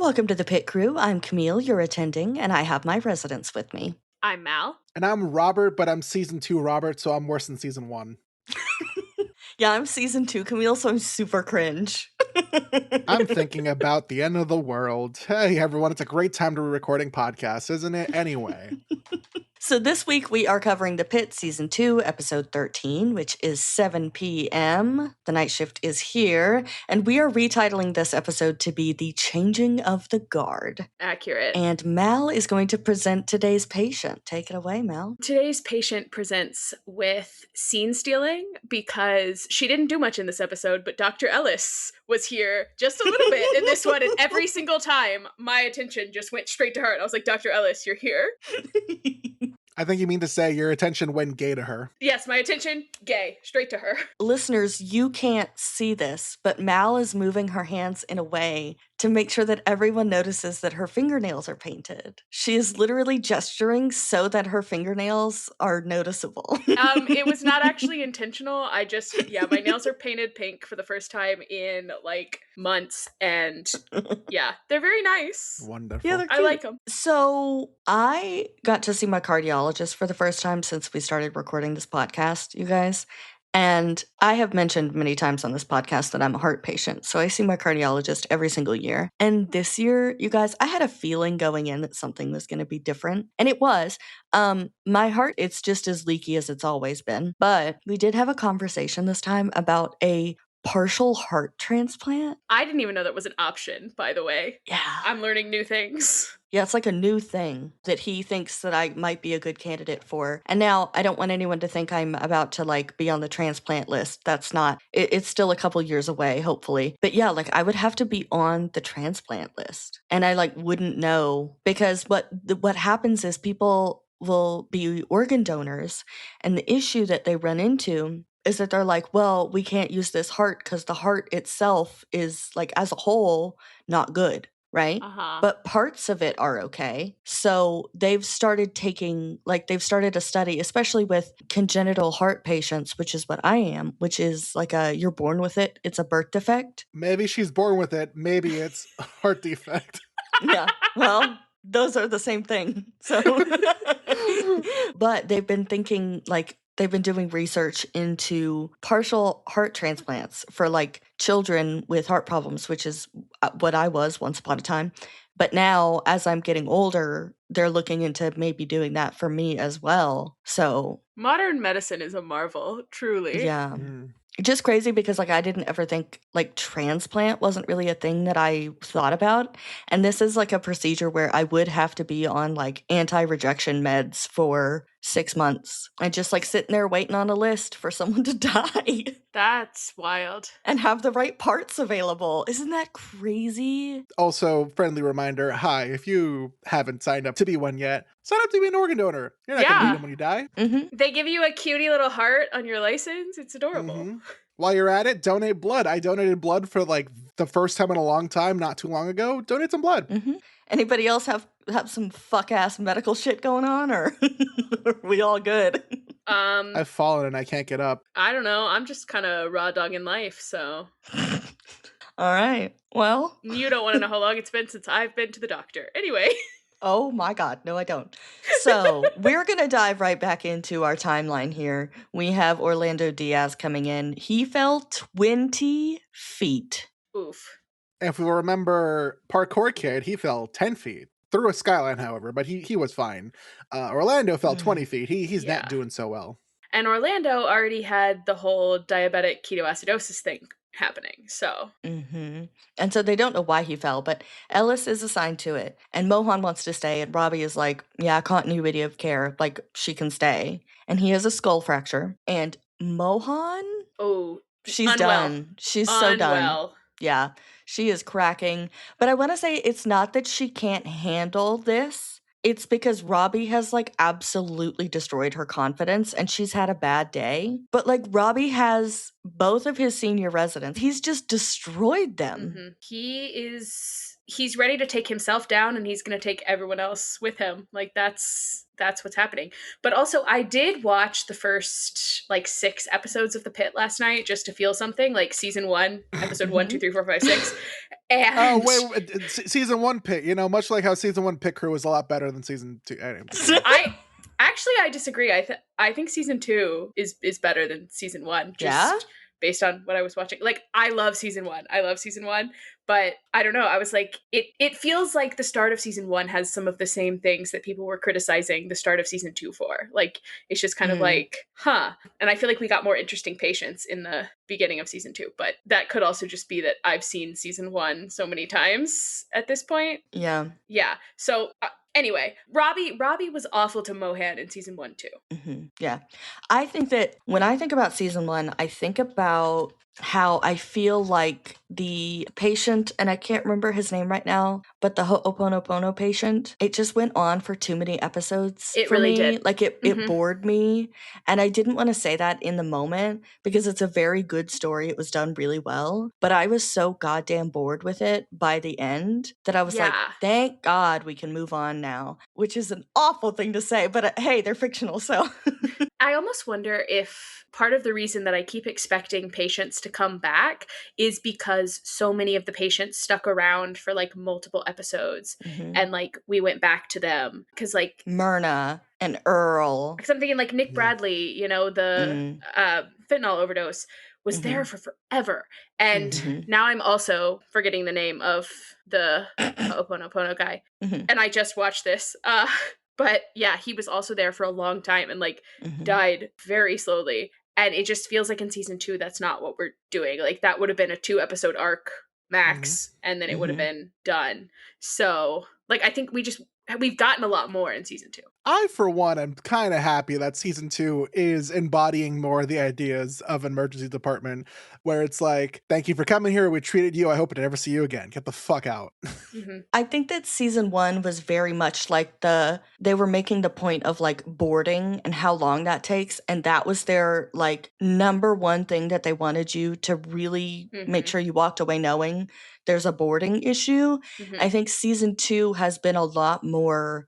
Welcome to the Pit Crew. I'm Camille, your attending, and I have my residents with me. I'm Mal. And I'm Robert, but I'm season 2 Robert, so I'm worse than season 1. Yeah, I'm season 2 Camille, so I'm super cringe. I'm thinking about the end of the world. Hey, everyone, it's a great time to be recording podcasts, isn't it? Anyway. So this week we are covering The Pit Season 2, Episode 13, which is 7 p.m. The night shift is here, and we are retitling this episode to be The Changing of the Guard. Accurate. And Mal is going to present today's patient. Take it away, Mal. Today's patient presents with scene stealing because she didn't do much in this episode, but Dr. Ellis was here just a little bit in this one, and every single time my attention just went straight to her, and I was like, Dr. Ellis, you're here? I think you mean to say your attention went gay to her. Yes, my attention, gay, straight to her. Listeners, you can't see this, but Mal is moving her hands in a way to make sure that everyone notices that her fingernails are painted. She is literally gesturing so that her fingernails are noticeable. It was not actually intentional. My nails are painted pink for the first time in like months, and yeah, they're very nice. Wonderful. Yeah, I like them. So I got to see my cardiologist for the first time since we started recording this podcast, you guys. And I have mentioned many times on this podcast that I'm a heart patient. So I see my cardiologist every single year. And this year, you guys, I had a feeling going in that something was going to be different. And it was. My heart, it's just as leaky as it's always been. But we did have a conversation this time about a partial heart transplant. I didn't even know that was an option, by the way. Yeah. I'm learning new things. Yeah, it's like a new thing that he thinks that I might be a good candidate for. And now I don't want anyone to think I'm about to like be on the transplant list. That's not, it's still a couple years away, hopefully. But yeah, like I would have to be on the transplant list. And I like wouldn't know because what happens is people will be organ donors. And the issue that they run into is that they're like, well, we can't use this heart because the heart itself is like as a whole not good. Right? But parts of it are okay. So they've started a study, especially with congenital heart patients, which is what I am, which is like you're born with it. It's a birth defect. Maybe she's born with it. Maybe it's a heart defect. Yeah. Well, those are the same thing. So, but they've been thinking they've been doing research into partial heart transplants for like children with heart problems, which is what I was once upon a time. But now, as I'm getting older, they're looking into maybe doing that for me as well. So modern medicine is a marvel, truly. Yeah. Just crazy because like I didn't ever think like transplant wasn't really a thing that I thought about. And this is like a procedure where I would have to be on like anti-rejection meds for 6 months and just like sitting there waiting on a list for someone to die. That's wild. And have the right parts available. Isn't that crazy? Also, friendly reminder, hi, if you haven't signed up to be one yet, sign up to be an organ donor. You're not going to need them when you die. Mm-hmm. They give you a cutie little heart on your license. It's adorable. Mm-hmm. While you're at it, donate blood. I donated blood for like the first time in a long time, not too long ago. Donate some blood. Mm-hmm. Anybody else have some fuck-ass medical shit going on, or are we all good? I've fallen and I can't get up. I don't know. I'm just kind of raw dogging life, so. All right. Well. You don't want to know how long it's been since I've been to the doctor. Anyway. Oh my God. No, I don't. So we're going to dive right back into our timeline here. We have Orlando Diaz coming in. He fell 20 feet. Oof. If we remember Parkour Kid, he fell 10 feet. Through a skyline, however, but he was fine. Orlando fell 20 feet. He's not doing so well. And Orlando already had the whole diabetic ketoacidosis thing happening, so. Mm-hmm. And so they don't know why he fell, but Ellis is assigned to it. And Mohan wants to stay, and Robbie is like, yeah, continuity of care. Like, she can stay. And he has a skull fracture. And Mohan? Oh, she's done. She's so done. Yeah, she is cracking. But I want to say it's not that she can't handle this. It's because Robbie has like absolutely destroyed her confidence and she's had a bad day. But like Robbie has both of his senior residents. He's just destroyed them. Mm-hmm. he's ready to take himself down, and he's going to take everyone else with him. Like that's what's happening. But also, I did watch the first like 6 episodes of The Pitt last night just to feel something, like season 1, episode 1, 2, 3, 4, 5, 6. Oh, And wait, season 1 Pitt, you know, much like how season 1 Pit Crew was a lot better than season 2. Anyway. I disagree. I think season 2 is better than season 1. Just Yeah? based on what I was watching. Like, I love season 1. But I don't know. I was like, it feels like the start of season 1 has some of the same things that people were criticizing the start of season 2 for. Like, it's just kind of like, huh. And I feel like we got more interesting patients in the beginning of season 2. But that could also just be that I've seen season 1 so many times at this point. Yeah. Yeah. So anyway, Robbie was awful to Mohan in season 1 too. Yeah. I think that when I think about season 1, I think about how I feel like the patient, and I can't remember his name right now, but the Ho'oponopono patient, it just went on for too many episodes It for really me. did. Like it bored me. And I didn't want to say that in the moment because it's a very good story. It was done really well. But I was so goddamn bored with it by the end that I was like, thank God we can move on now, which is an awful thing to say. But hey, they're fictional, so. I almost wonder if part of the reason that I keep expecting patients to come back is because so many of the patients stuck around for like multiple episodes and like we went back to them because like Myrna and Earl. Because I'm thinking like Nick Bradley, you know, the fentanyl overdose was there for forever. And now I'm also forgetting the name of the Ho'oponopono guy. And I just watched this. But yeah, he was also there for a long time and like died very slowly. And it just feels like in season 2, that's not what we're doing. Like that would have been a 2-episode arc max, and then it would have been done. So like, I think we've gotten a lot more in season 2. I, for one, am kind of happy that season 2 is embodying more of the ideas of an emergency department, where it's like, thank you for coming here. We treated you. I hope to never see you again. Get the fuck out. I think that season 1 was very much like they were making the point of like boarding and how long that takes. And that was their like number one thing that they wanted you to really make sure you walked away knowing there's a boarding issue. I think season 2 has been a lot more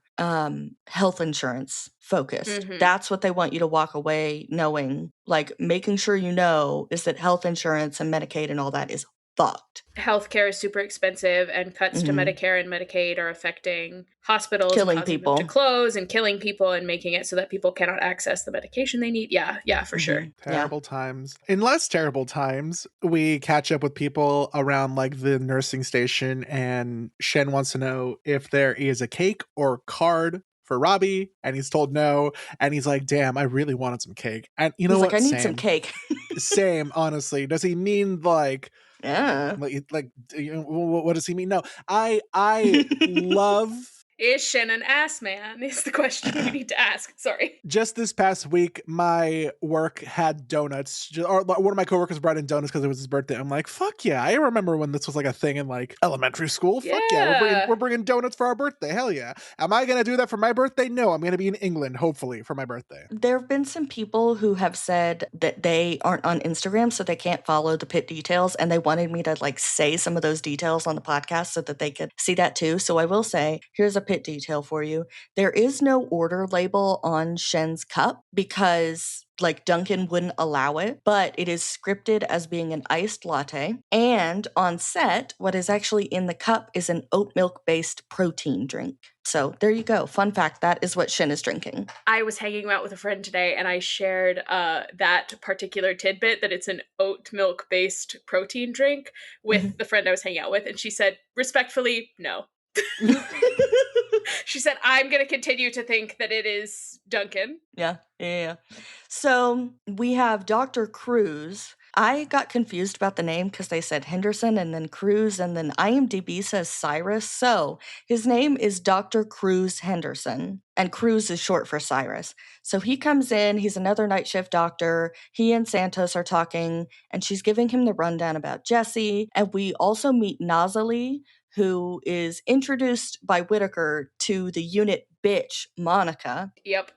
health insurance focused. That's what they want you to walk away knowing, like making sure you know is that health insurance and Medicaid and all that is fucked. Healthcare is super expensive, and cuts to Medicare and Medicaid are affecting hospitals, killing and causing people them to close and killing people and making it so that people cannot access the medication they need. Yeah, for sure. Terrible times. In less terrible times, we catch up with people around like the nursing station, and Shen wants to know if there is a cake or card for Robbie, and he's told no, and he's like, damn, I really wanted some cake. And you know he's what? like, I need some cake. Same, honestly. Does he mean like like you know, what does he mean? No, I love. Is Shen an ass man? Is the question we need to ask. Sorry. Just this past week, my work had donuts. Or one of my coworkers brought in donuts because it was his birthday. I'm like, fuck yeah! I remember when this was like a thing in like elementary school. Fuck yeah, we're bringing donuts for our birthday. Hell yeah! Am I gonna do that for my birthday? No, I'm gonna be in England hopefully for my birthday. There have been some people who have said that they aren't on Instagram, so they can't follow the Pitt details, and they wanted me to like say some of those details on the podcast so that they could see that too. So I will say, here's a Pitt detail for you. There is no order label on Shen's cup because like Dunkin' wouldn't allow it, but it is scripted as being an iced latte. And on set, what is actually in the cup is an oat milk based protein drink. So there you go. Fun fact, that is what Shen is drinking. I was hanging out with a friend today and I shared that particular tidbit that it's an oat milk based protein drink with the friend I was hanging out with. And she said, respectfully, no. She said, I'm going to continue to think that it is Dunkin'. Yeah. So we have Dr. Cruz. I got confused about the name because they said Henderson and then Cruz, and then IMDb says Cyrus. So his name is Dr. Cruz Henderson, and Cruz is short for Cyrus. So he comes in, he's another night shift doctor. He and Santos are talking, and she's giving him the rundown about Jesse. And we also meet Nazali, who is introduced by Whitaker to the unit bitch, Monica. Yep.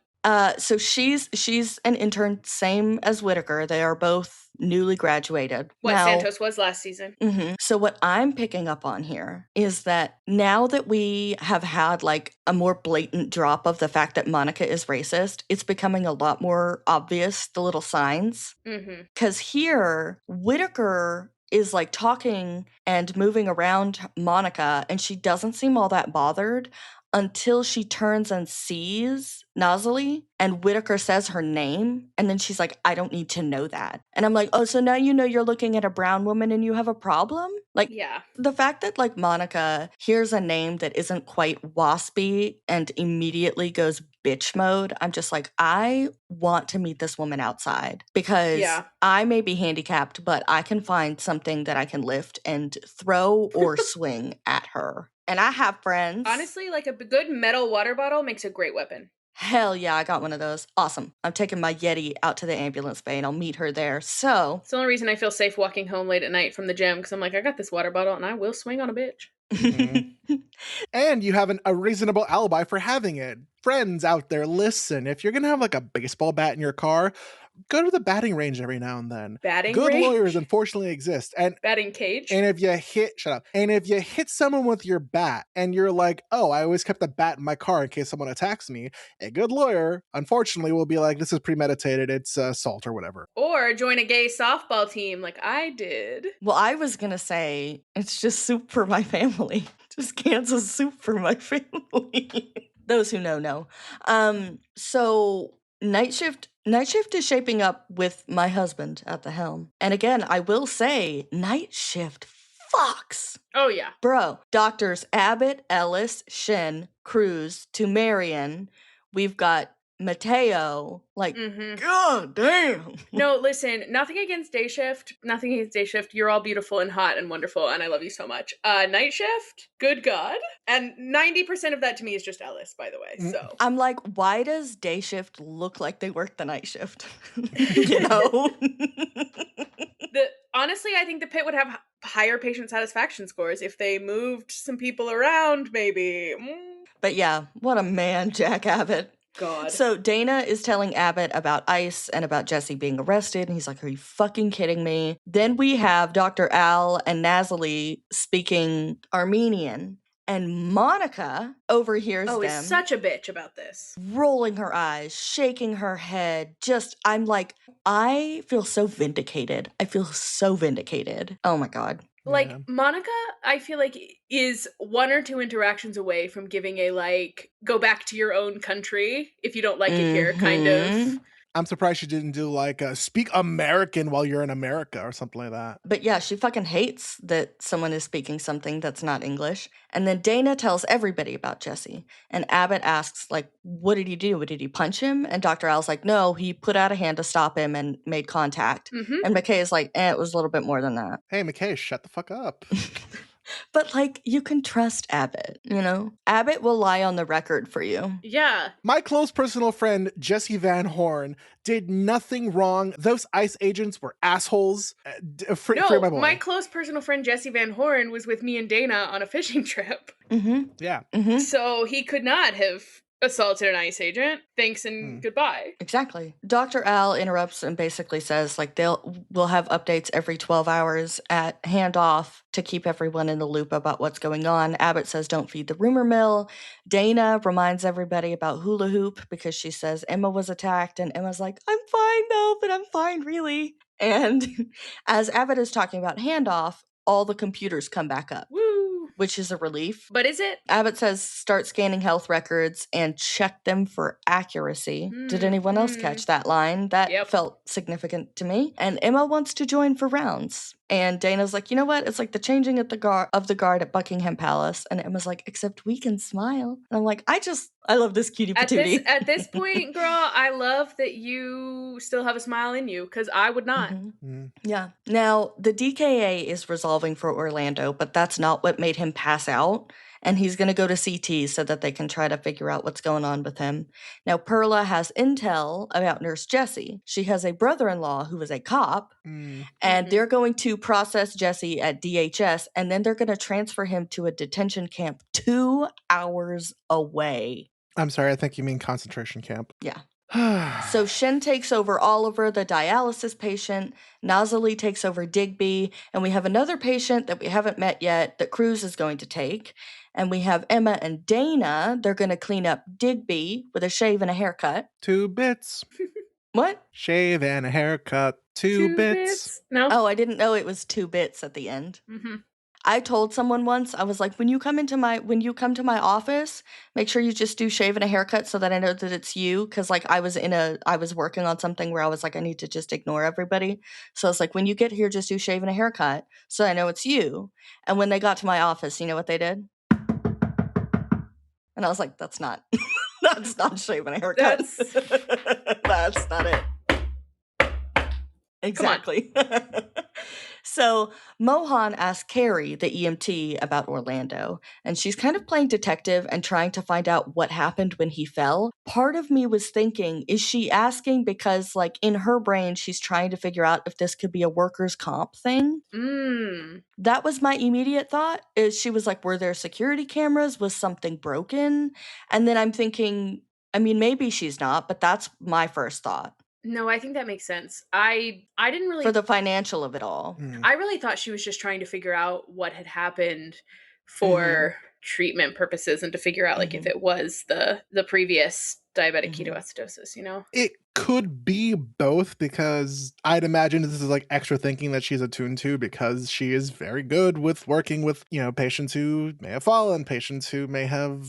So she's an intern, same as Whitaker. They are both newly graduated. What now, Santos was last season. So what I'm picking up on here is that now that we have had like a more blatant drop of the fact that Monica is racist, it's becoming a lot more obvious, the little signs. Because here, Whittaker is like talking and moving around Monica, and she doesn't seem all that bothered until she turns and sees Nosley, and Whittaker says her name, and then she's like, I don't need to know that. And I'm like, oh, so now you know you're looking at a brown woman and you have a problem? Like, yeah. The fact that like Monica hears a name that isn't quite waspy and immediately goes bitch mode, I'm just like, I want to meet this woman outside because I may be handicapped, but I can find something that I can lift and throw or swing at her. And I have friends. Honestly, like a good metal water bottle makes a great weapon. Hell yeah, I got one of those. Awesome. I'm taking my Yeti out to the ambulance bay and I'll meet her there. So it's the only reason I feel safe walking home late at night from the gym, because I'm like, I got this water bottle and I will swing on a bitch. And you have a reasonable alibi for having it. Friends out there, listen, if you're going to have like a baseball bat in your car, go to the batting range every now and then. Good lawyers unfortunately exist. And batting cage. And if you hit someone with your bat and you're like, oh, I always kept the bat in my car in case someone attacks me, a good lawyer unfortunately will be like, this is premeditated, it's assault or whatever. Or join a gay softball team like I did. Well, I was gonna say it's just soup for my family. Just Kansas soup for my family. Those who know. So Night shift is shaping up with my husband at the helm. And again, I will say, night shift fucks. Oh, yeah. Bro, doctors Abbott, Ellis, Shen, Cruz to Marion. We've got Mateo. Like, god damn. No, listen, nothing against day shift. Nothing against day shift. You're all beautiful and hot and wonderful, and I love you so much. Night shift, good God. And 90% of that to me is just Ellis, by the way, so. I'm like, why does day shift look like they work the night shift? You know? Honestly, I think the PITT would have higher patient satisfaction scores if they moved some people around, maybe. But yeah, what a man, Jack Abbott. God. So Dana is telling Abbott about ICE and about Jesse being arrested, and he's like, are you fucking kidding me? Then we have Dr. Al and Nazali speaking Armenian, and Monica overhears them. Oh, is such a bitch about this. Rolling her eyes, shaking her head. I'm like, I feel so vindicated. Oh my God. Like, yeah. Monica, I feel like, is one or two interactions away from giving a, like, go back to your own country if you don't like it here, kind of. I'm surprised she didn't do, like, speak American while you're in America or something like that. But yeah, she fucking hates that someone is speaking something that's not English. And then Dana tells everybody about Jesse. And Abbott asks, like, what did he do? Did he punch him? And Dr. Al's like, no, he put out a hand to stop him and made contact. And McKay is like, it was a little bit more than that. Hey, McKay, shut the fuck up. But, like, you can trust Abbott, you know? Abbott will lie on the record for you. Yeah. My close personal friend, Jesse Van Horn, did nothing wrong. Those ICE agents were assholes. Free my boy. My close personal friend, Jesse Van Horn, was with me and Dana on a fishing trip. Yeah. So he could not have assaulted an ICE agent. Thanks and goodbye. Exactly. Dr. Al interrupts and basically says, like, we'll have updates every 12 hours at handoff to keep everyone in the loop about what's going on. Abbott says, don't feed the rumor mill. Dana reminds everybody about hula hoop because she says Emma was attacked, and Emma's like, I'm fine though, but I'm fine really. And as Abbott is talking about handoff, all the computers come back up. Woo! Which is a relief. But is it? Abbott says start scanning health records and check them for accuracy. Did anyone else catch that line? That felt significant to me. And Emma wants to join for rounds. And Dana's like, you know what? It's like the changing of the guard at Buckingham Palace. And Emma's like, except we can smile. And I'm like, I love this cutie patootie. At this point, girl, I love that you still have a smile in you, because I would not. Yeah. Now, the DKA is resolving for Orlando, but that's not what made him pass out. And he's going to go to CT so that they can try to figure out what's going on with him. Now, Perla has intel about Nurse Jessie. She has a brother-in-law who is a cop, and they're going to process Jesse at DHS, and then they're going to transfer him to a detention camp 2 hours away. I'm sorry, I think you mean concentration camp. Yeah. So Shin takes over Oliver, the dialysis patient. Nazali takes over Digby. And we have another patient that we haven't met yet that Cruz is going to take. And we have Emma and Dana. They're going to clean up Digby with a shave and a haircut. 2 bits. What? Shave and a haircut. 2 bits. No. Oh, I didn't know it was 2 bits at the end. Mm-hmm. I told someone once, I was like, when you come to my office, make sure you just do shave and a haircut so that I know that it's you. Cause like I was working on something where I was like, I need to just ignore everybody. So I was like, when you get here, just do shave and a haircut so I know it's you. And when they got to my office, you know what they did? And I was like, that's not, that's not shave and a haircut. That's not it. Exactly. So Mohan asks Carrie, the EMT, about Orlando, and she's kind of playing detective and trying to find out what happened when he fell. Part of me was thinking, is she asking because, like, in her brain, she's trying to figure out if this could be a workers' comp thing? That was my immediate thought, is she was like, were there security cameras? Was something broken? And then I'm thinking, I mean, maybe she's not, but that's my first thought. No, I think that makes sense. I didn't really... For the financial of it all. I really thought she was just trying to figure out what had happened for treatment purposes and to figure out, like, if it was the previous diabetic ketoacidosis, you know? It could be both, because I'd imagine this is like extra thinking that she's attuned to, because she is very good with working with, you know, patients who may have fallen, patients who may have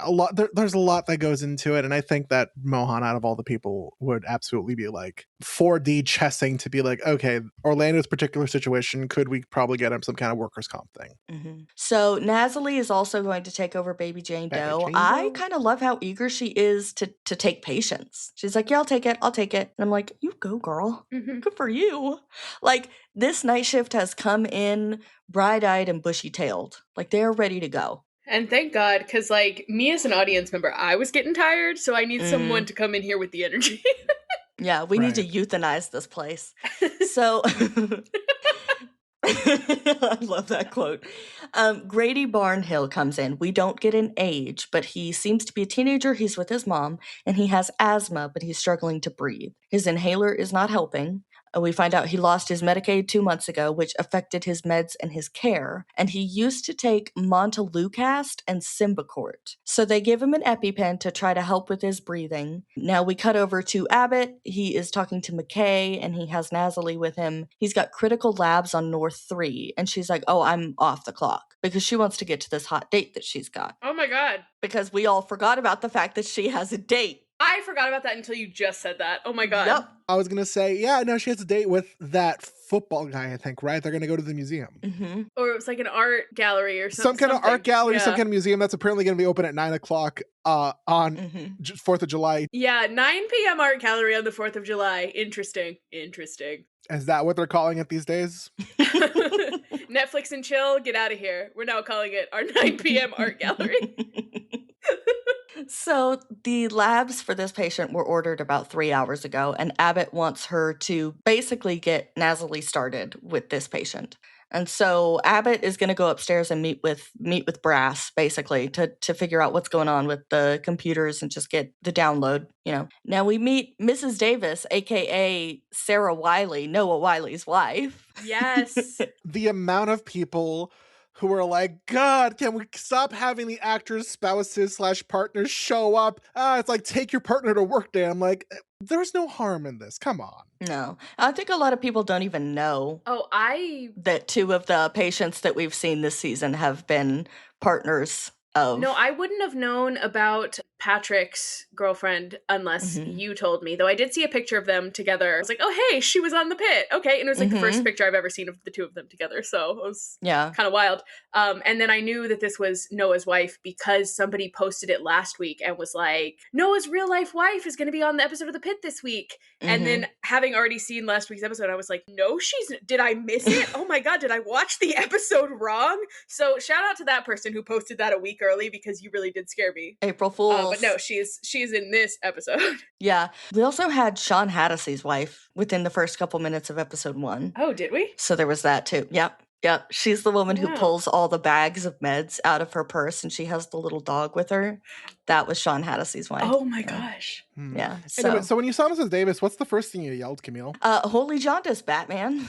a lot. There's a lot that goes into it. And I think that Mohan, out of all the people, would absolutely be like 4D chessing to be like, okay, Orlando's particular situation, could we probably get him some kind of workers' comp thing? So Nazali is also going to take over Baby Jane Doe. I kind of love how eager she is to take patients. She's like, yeah, I'll take it. And I'm like, you go, girl. Good for you. Like, this night shift has come in bright-eyed and bushy-tailed. Like, they're ready to go. And thank God, because, like, me as an audience member, I was getting tired, so I need someone to come in here with the energy. Yeah, we need to euthanize this place. So... I love that quote. Grady Barnhill comes in. We don't get an age, but he seems to be a teenager. He's with his mom, and he has asthma, but he's struggling to breathe. His inhaler is not helping. We find out he lost his Medicaid 2 months ago, which affected his meds and his care. And he used to take Montelukast and Symbicort. So they give him an EpiPen to try to help with his breathing. Now we cut over to Abbott. He is talking to McKay, and he has Nazali with him. He's got critical labs on North 3. And she's like, oh, I'm off the clock, because she wants to get to this hot date that she's got. Oh my God. Because we all forgot about the fact that she has a date. I forgot about that until you just said that. Oh my God. Yep. I was going to say, yeah, no, she has a date with that football guy, I think, right? They're going to go to the museum. Or it was like an art gallery or something. Some kind of art gallery, some kind of museum that's apparently going to be open at 9 o'clock on 4th of July. Yeah, 9 p.m. art gallery on the 4th of July. Interesting. Is that what they're calling it these days? Netflix and chill, get out of here. We're now calling it our 9 p.m. art gallery. So the labs for this patient were ordered about 3 hours ago, and Abbott wants her to basically get Nazali started with this patient. And so Abbott is going to go upstairs and meet with Brass, basically, to figure out what's going on with the computers and just get the download, you know. Now we meet Mrs. Davis, a.k.a. Sarah Wiley, Noah Wiley's wife. Yes. The amount of people who are like, God, can we stop having the actors' spouses / partners show up? It's like, take your partner to work day. I'm like, there's no harm in this. Come on. No. I think a lot of people don't even know that 2 of the patients that we've seen this season have been partners of... No, I wouldn't have known about Patrick's girlfriend unless you told me, though I did see a picture of them together. I was like, oh, hey, she was on the Pit. Okay. And it was like the first picture I've ever seen of the 2 of them together. So it was kind of wild. And then I knew that this was Noah's wife because somebody posted it last week and was like, Noah's real life wife is going to be on the episode of the Pit this week. And then having already seen last week's episode, I was like, no, did I miss it? Oh my God, did I watch the episode wrong? So shout out to that person who posted that a week early, because you really did scare me. April Fool's. But no, she's in this episode. Yeah. We also had Sean Haddisey's wife within the first couple minutes of episode 1. Oh, did we? So there was that too. Yep. Yep, she's the woman who Wow. pulls all the bags of meds out of her purse, and she has the little dog with her. That was Sean Hattie's wife. Oh my Yeah. gosh. Yeah. Anyway, so when you saw Mrs. Davis, what's the first thing you yelled, Camille? Holy jaundice, Batman.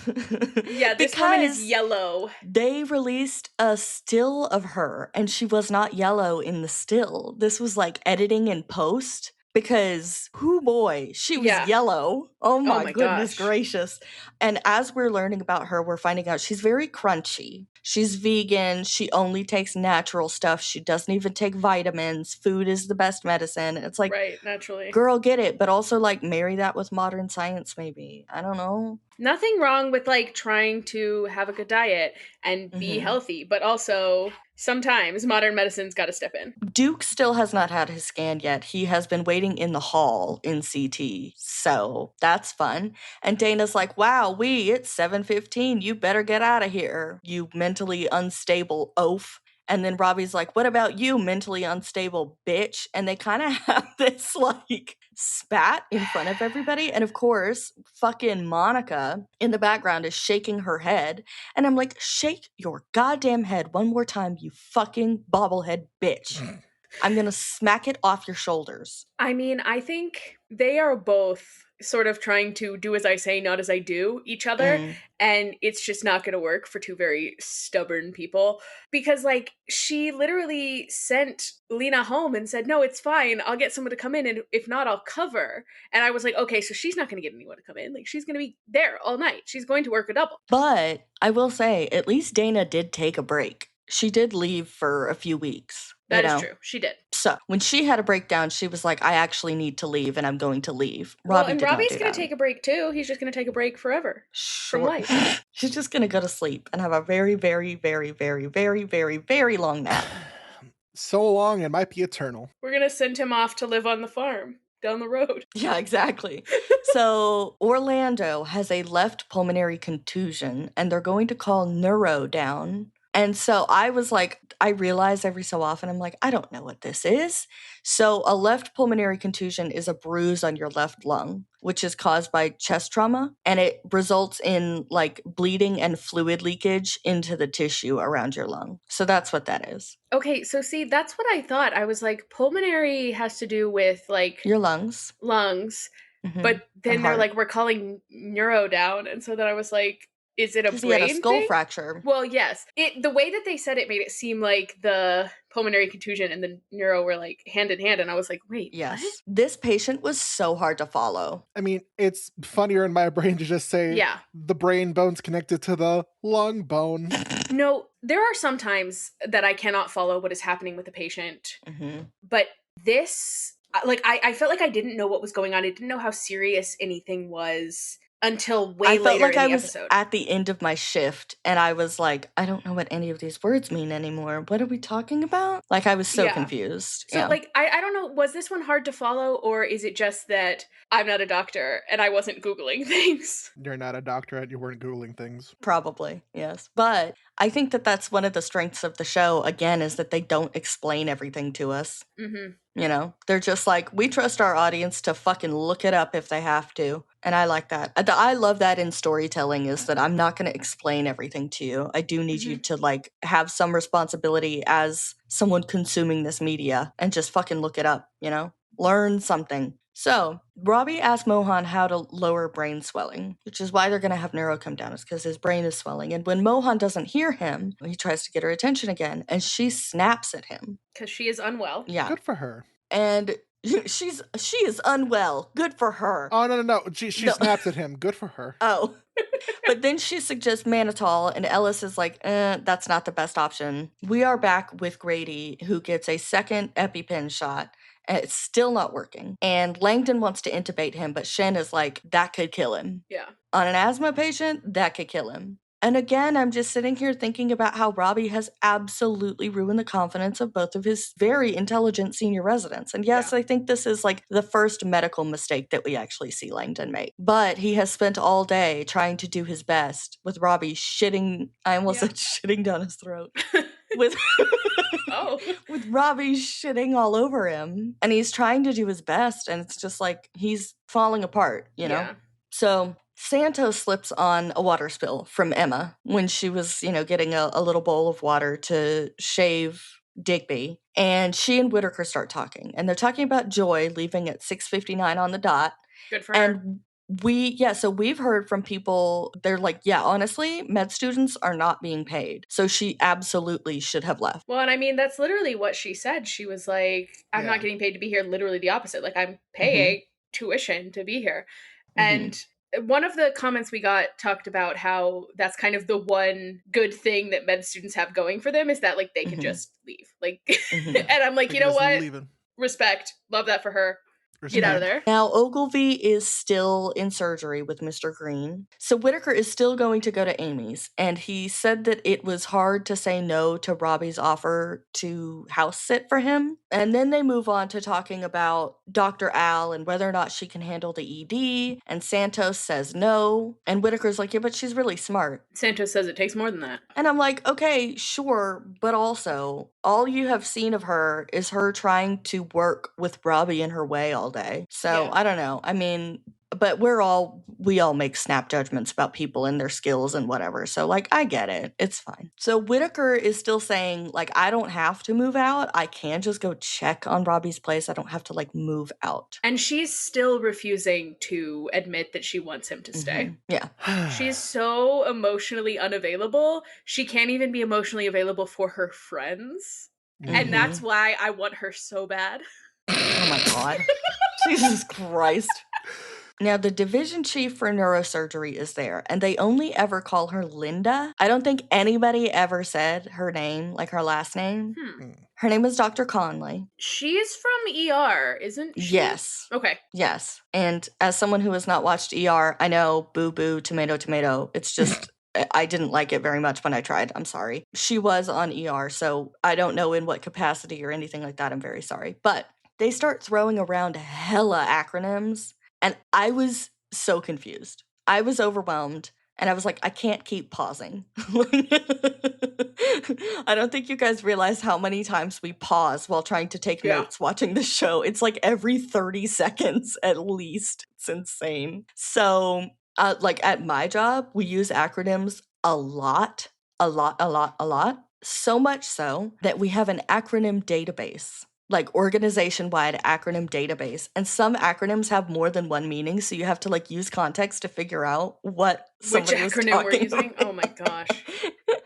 Yeah, this woman is Because yellow. they released a still of her, and she was not yellow in the still. This was like editing in post. Because, whoo boy, she was Yeah. yellow. Oh my my goodness gosh. gracious. And as we're learning about her, we're finding out she's very crunchy. She's vegan. She only takes natural stuff. She doesn't even take vitamins. Food is the best medicine. It's like, Right, naturally. girl, get it. But also, like, marry that with modern science, maybe. I don't know. Nothing wrong with like trying to have a good diet and be healthy, but also sometimes modern medicine's got to step in. Duke still has not had his scan yet. He has been waiting in the hall in CT, so that's fun. And Dana's like, wow, it's 7:15. You better get out of here, you mentally unstable oaf. And then Robbie's like, what about you, mentally unstable bitch? And they kind of have this like spat in front of everybody. And of course, fucking Monica in the background is shaking her head. And I'm like, shake your goddamn head one more time, you fucking bobblehead bitch. I'm gonna smack it off your shoulders. I mean, I think they are both sort of trying to do as I say, not as I do each other. And it's just not going to work for two very stubborn people. Because, like, she literally sent Lena home and said, no, it's fine. I'll get someone to come in. And if not, I'll cover. And I was like, okay, so she's not going to get anyone to come in. Like, she's going to be there all night. She's going to work a double. But I will say, at least Dana did take a break. She did leave for a few weeks. That is true. She did. So when she had a breakdown, she was like, I actually need to leave and I'm going to leave. Robbie's going to take a break too. He's just going to take a break forever from life. She's just going to go to sleep and have a very, very, very, very, very, very, very long nap. So long, it might be eternal. We're going to send him off to live on the farm down the road. Yeah, exactly. So Orlando has a left pulmonary contusion and they're going to call neuro down. And so I was like, I realize every so often, I'm like, I don't know what this is. So a left pulmonary contusion is a bruise on your left lung, which is caused by chest trauma. And it results in like bleeding and fluid leakage into the tissue around your lung. So that's what that is. Okay, so see, that's what I thought. I was like, pulmonary has to do with like your lungs. But then they're like, we're calling neuro down. And so then I was like, is it a brain he had a skull thing? fracture. Well, yes. The way that they said it made it seem like the pulmonary contusion and the neuro were like hand in hand, and I was like, wait, yes. What? This patient was so hard to follow. I mean, it's funnier in my brain to just say the brain bone's connected to the lung bone. No, there are some times that I cannot follow what is happening with the patient, but this, like, I felt like I didn't know what was going on. I didn't know how serious anything was until way later in the episode. I felt like I was at the end of my shift, and I was like, I don't know what any of these words mean anymore. What are we talking about? Like, I was so confused. So, like, I don't know, was this one hard to follow, or is it just that I'm not a doctor, and I wasn't Googling things? You're not a doctor, and you weren't Googling things. Probably, yes. But I think that that's one of the strengths of the show, again, is that they don't explain everything to us. You know, they're just like, we trust our audience to fucking look it up if they have to. And I like that. I love that in storytelling, is that I'm not going to explain everything to you. I do need you to like have some responsibility as someone consuming this media and just fucking look it up, you know, learn something. So Robbie asked Mohan how to lower brain swelling, which is why they're going to have neuro come down, is because his brain is swelling. And when Mohan doesn't hear him, he tries to get her attention again, and she snaps at him. Because she is unwell. Yeah. Good for her. And she is unwell. Good for her. Oh, no. She snaps at him. Good for her. Oh. But then she suggests mannitol, and Ellis is like, that's not the best option. We are back with Grady, who gets a second EpiPen shot. And it's still not working. And Langdon wants to intubate him, but Shen is like, that could kill him. Yeah. On an asthma patient, that could kill him. And again, I'm just sitting here thinking about how Robbie has absolutely ruined the confidence of both of his very intelligent senior residents. And yes, I think this is like the first medical mistake that we actually see Langdon make. But he has spent all day trying to do his best with Robbie shitting, I almost said shitting down his throat. With with Robbie shitting all over him. And he's trying to do his best, and it's just like he's falling apart, you know? Yeah. So Santos slips on a water spill from Emma when she was, getting a little bowl of water to shave Digby. And she and Whitaker start talking. And they're talking about Joy leaving at 6:59 on the dot. Good for her. And so we've heard from people, they're like, yeah, honestly, med students are not being paid. So she absolutely should have left. Well, and I mean, that's literally what she said. She was like, I'm not getting paid to be here. Literally the opposite. Like, I'm paying tuition to be here. And one of the comments we got talked about how that's kind of the one good thing that med students have going for them is that, like, they can just leave. Like, and I'm like, you know what? Leaving. Respect. Love that for her. Get out of there. Now, Ogilvy is still in surgery with Mr. Green. So Whitaker is still going to go to Amy's. And he said that it was hard to say no to Robbie's offer to house sit for him. And then they move on to talking about Dr. Al and whether or not she can handle the ED. And Santos says no. And Whitaker's like, yeah, but she's really smart. Santos says it takes more than that. And I'm like, okay, sure. But also, all you have seen of her is her trying to work with Robbie in her way all day. So I don't know. I mean, but we all make snap judgments about people and their skills and whatever. So, like, I get it. It's fine. So Whitaker is still saying, like, I don't have to move out. I can just go check on Robbie's place. I don't have to, like, move out. And she's still refusing to admit that she wants him to stay. Yeah. She's so emotionally unavailable. She can't even be emotionally available for her friends. And that's why I want her so bad. Oh my God. Jesus Christ. Now, the division chief for neurosurgery is there, and they only ever call her Linda. I don't think anybody ever said her name, like her last name. Her name is Dr. Conley. She's from ER, isn't she? Yes. Okay. Yes. And as someone who has not watched ER, I know, boo-boo, tomato, tomato. It's just, I didn't like it very much when I tried. I'm sorry. She was on ER, so I don't know in what capacity or anything like that. I'm very sorry. But they start throwing around hella acronyms. And I was so confused. I was overwhelmed. And I was like, I can't keep pausing. I don't think you guys realize how many times we pause while trying to take notes watching the show. It's like every 30 seconds at least. It's insane. So, like at my job, we use acronyms a lot. So much so that we have an acronym database. Like organization-wide acronym database. And some acronyms have more than one meaning, so you have to like use context to figure out what somebody was acronym we're using. about. Oh my gosh.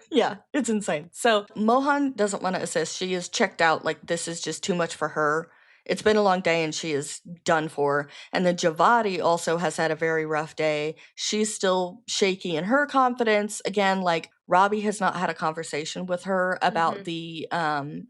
Yeah, it's insane. So Mohan doesn't want to assist. She is checked out, like this is just too much for her. It's been a long day and she is done for. And then Javati also has had a very rough day. She's still shaky in her confidence. Again, like Robbie has not had a conversation with her about the sigmoid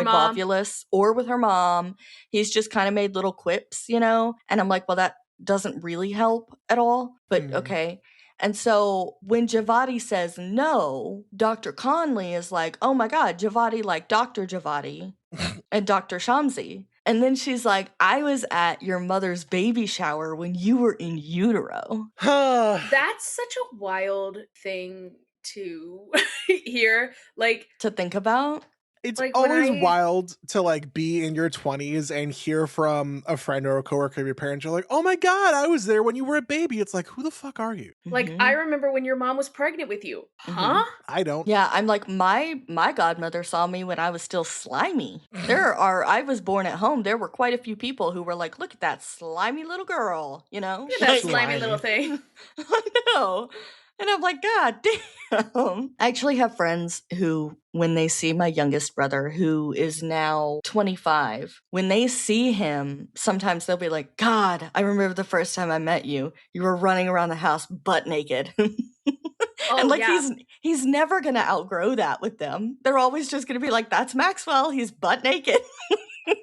volvulus or with her mom. He's just kind of made little quips, And I'm like, well, that doesn't really help at all, but okay. And so when Javati says no, Dr. Conley is like, oh my God, Javati like Dr. Javati and Dr. Shamsi. And then she's like, I was at your mother's baby shower when you were in utero. That's such a wild thing to hear. Like, to think about. It's like always wild to like be in your 20s and hear from a friend or a coworker of your parents. You're like, oh my God, I was there when you were a baby. It's like, who the fuck are you? Like, I remember when your mom was pregnant with you. Huh? I don't. Yeah, I'm like, my godmother saw me when I was still slimy. I was born at home. There were quite a few people who were like, look at that slimy little girl, Look at that slimy little thing. I know. And I'm like, God damn. I actually have friends who, when they see my youngest brother, who is now 25, when they see him, sometimes they'll be like, God, I remember the first time I met you. You were running around the house butt naked. And like he's never gonna outgrow that with them. They're always just gonna be like, that's Maxwell. He's butt naked.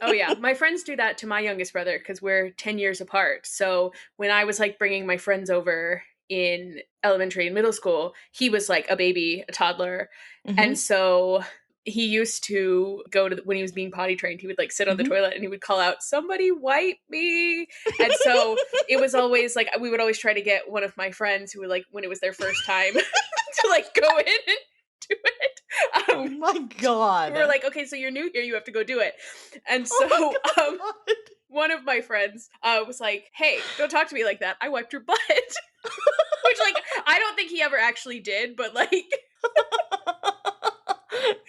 Oh yeah, my friends do that to my youngest brother because we're 10 years apart. So when I was like bringing my friends over in elementary and middle school, he was like a baby, a toddler. And so he used to go to, when he was being potty trained, he would like sit on the toilet and he would call out, somebody wipe me. And so it was always like, we would always try to get one of my friends who were like, when it was their first time to like go in and do it. Oh my God. We were like, okay, so you're new here, you have to go do it. And so one of my friends was like, hey, don't talk to me like that. I wiped your butt. Which, like, I don't think he ever actually did, but, like...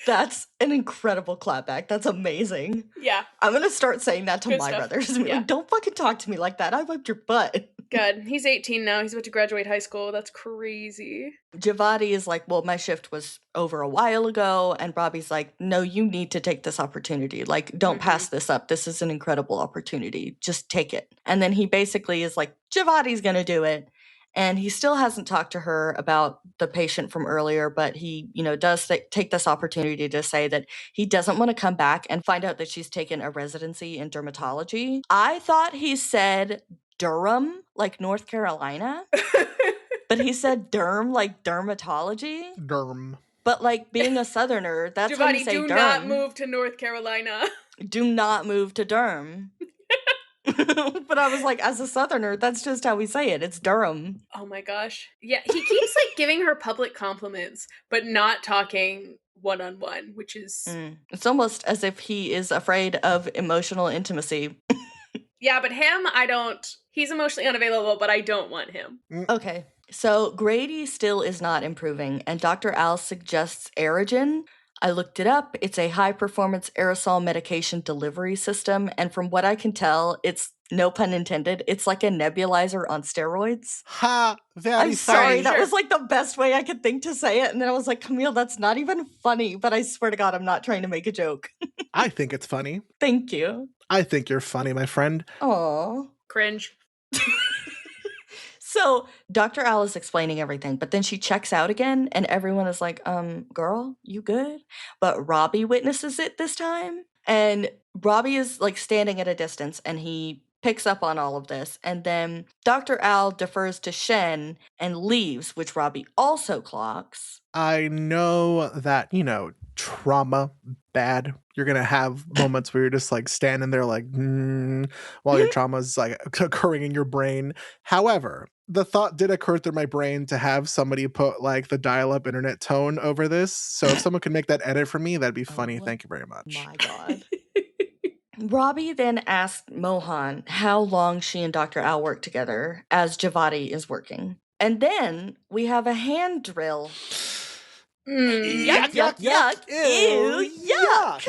That's an incredible clapback. That's amazing. Yeah. I'm going to start saying that to Good my stuff. brothers. Yeah. Like, don't fucking talk to me like that. I wiped your butt. God, he's 18 now. He's about to graduate high school. That's crazy. Javati is like, well, my shift was over a while ago. And Robbie's like, no, you need to take this opportunity. Like, don't pass this up. This is an incredible opportunity. Just take it. And then he basically is like, Javati's going to do it. And he still hasn't talked to her about the patient from earlier, but he, does take this opportunity to say that he doesn't want to come back and find out that she's taken a residency in dermatology. I thought he said Durham, like North Carolina, but he said derm, like dermatology. Derm. But like being a Southerner, that's when you Javati, say do derm. not move to North Carolina. Do not move to derm. But I was like, as a Southerner, that's just how we say it. It's Durham. Oh my gosh. Yeah, he keeps like giving her public compliments, but not talking one-on-one, which is... It's almost as if he is afraid of emotional intimacy. Yeah, but him, he's emotionally unavailable, but I don't want him. Okay, so Grady still is not improving, and Dr. Al suggests Aerogen. I looked it up. It's a high-performance aerosol medication delivery system, and from what I can tell, it's, no pun intended, it's like a nebulizer on steroids. Ha! Very I'm sorry, funny. that was like the best way I could think to say it, and then I was like, Camille, that's not even funny, but I swear to God, I'm not trying to make a joke. I think it's funny. Thank you. I think you're funny, my friend. Aww. Cringe. So Dr. Al is explaining everything, but then she checks out again and everyone is like, girl, you good? But Robbie witnesses it this time. And Robbie is like standing at a distance and he picks up on all of this. And then Dr. Al defers to Shen and leaves, which Robbie also clocks. I know that, trauma, bad. You're going to have moments where you're just like standing there like, while your trauma is like occurring in your brain. However, the thought did occur through my brain to have somebody put like the dial-up internet tone over this. So if someone could make that edit for me, that'd be funny. Thank you very much. My God. Robbie then asked Mohan how long she and Dr. Al work together as Javati is working. And then we have a hand drill. Yuck. Ew, yuck.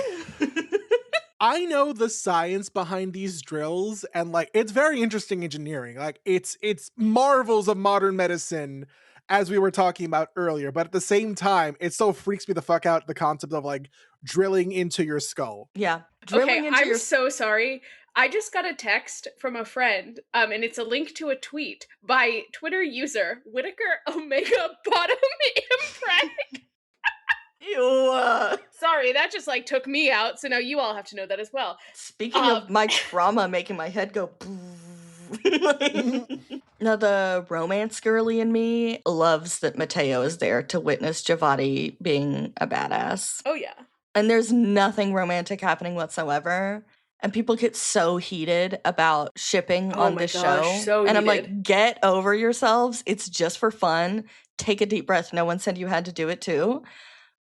I know the science behind these drills, and like it's very interesting engineering. Like it's marvels of modern medicine, as we were talking about earlier. But at the same time, it still freaks me the fuck out, the concept of like drilling into your skull. Yeah. I'm so sorry. I just got a text from a friend, and it's a link to a tweet by Twitter user Whitaker Omega Bottom Impreg. Ew. Sorry, that just like took me out, so now you all have to know that as well. Speaking of my trauma making my head go now the romance girly in me loves that Mateo is there to witness Javati being a badass. Oh yeah. And there's nothing romantic happening whatsoever. And people get so heated about shipping on this show. So and heated. I'm like, get over yourselves. It's just for fun. Take a deep breath. No one said you had to do it too.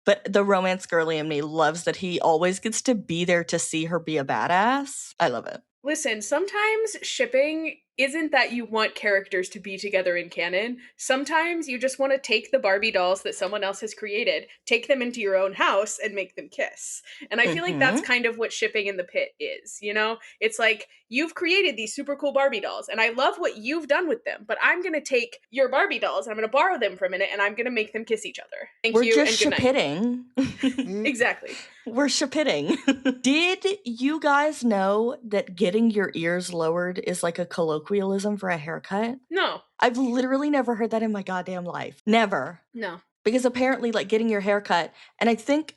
But the romance girly in me loves that he always gets to be there to see her be a badass. I love it. Listen, sometimes shipping isn't that you want characters to be together in canon. Sometimes you just want to take the Barbie dolls that someone else has created, take them into your own house, and make them kiss. And I feel like that's kind of what shipping in the pit is, you know? It's like, you've created these super cool Barbie dolls, and I love what you've done with them, but I'm going to take your Barbie dolls, and I'm going to borrow them for a minute, and I'm going to make them kiss each other. We're you, just and good night. shipitting. Exactly. We're shipitting. Did you guys know that getting your ears lowered is like a colloquialism for a haircut? No. I've literally never heard that in my goddamn life. Never. No. Because apparently, like, getting your hair cut, and I think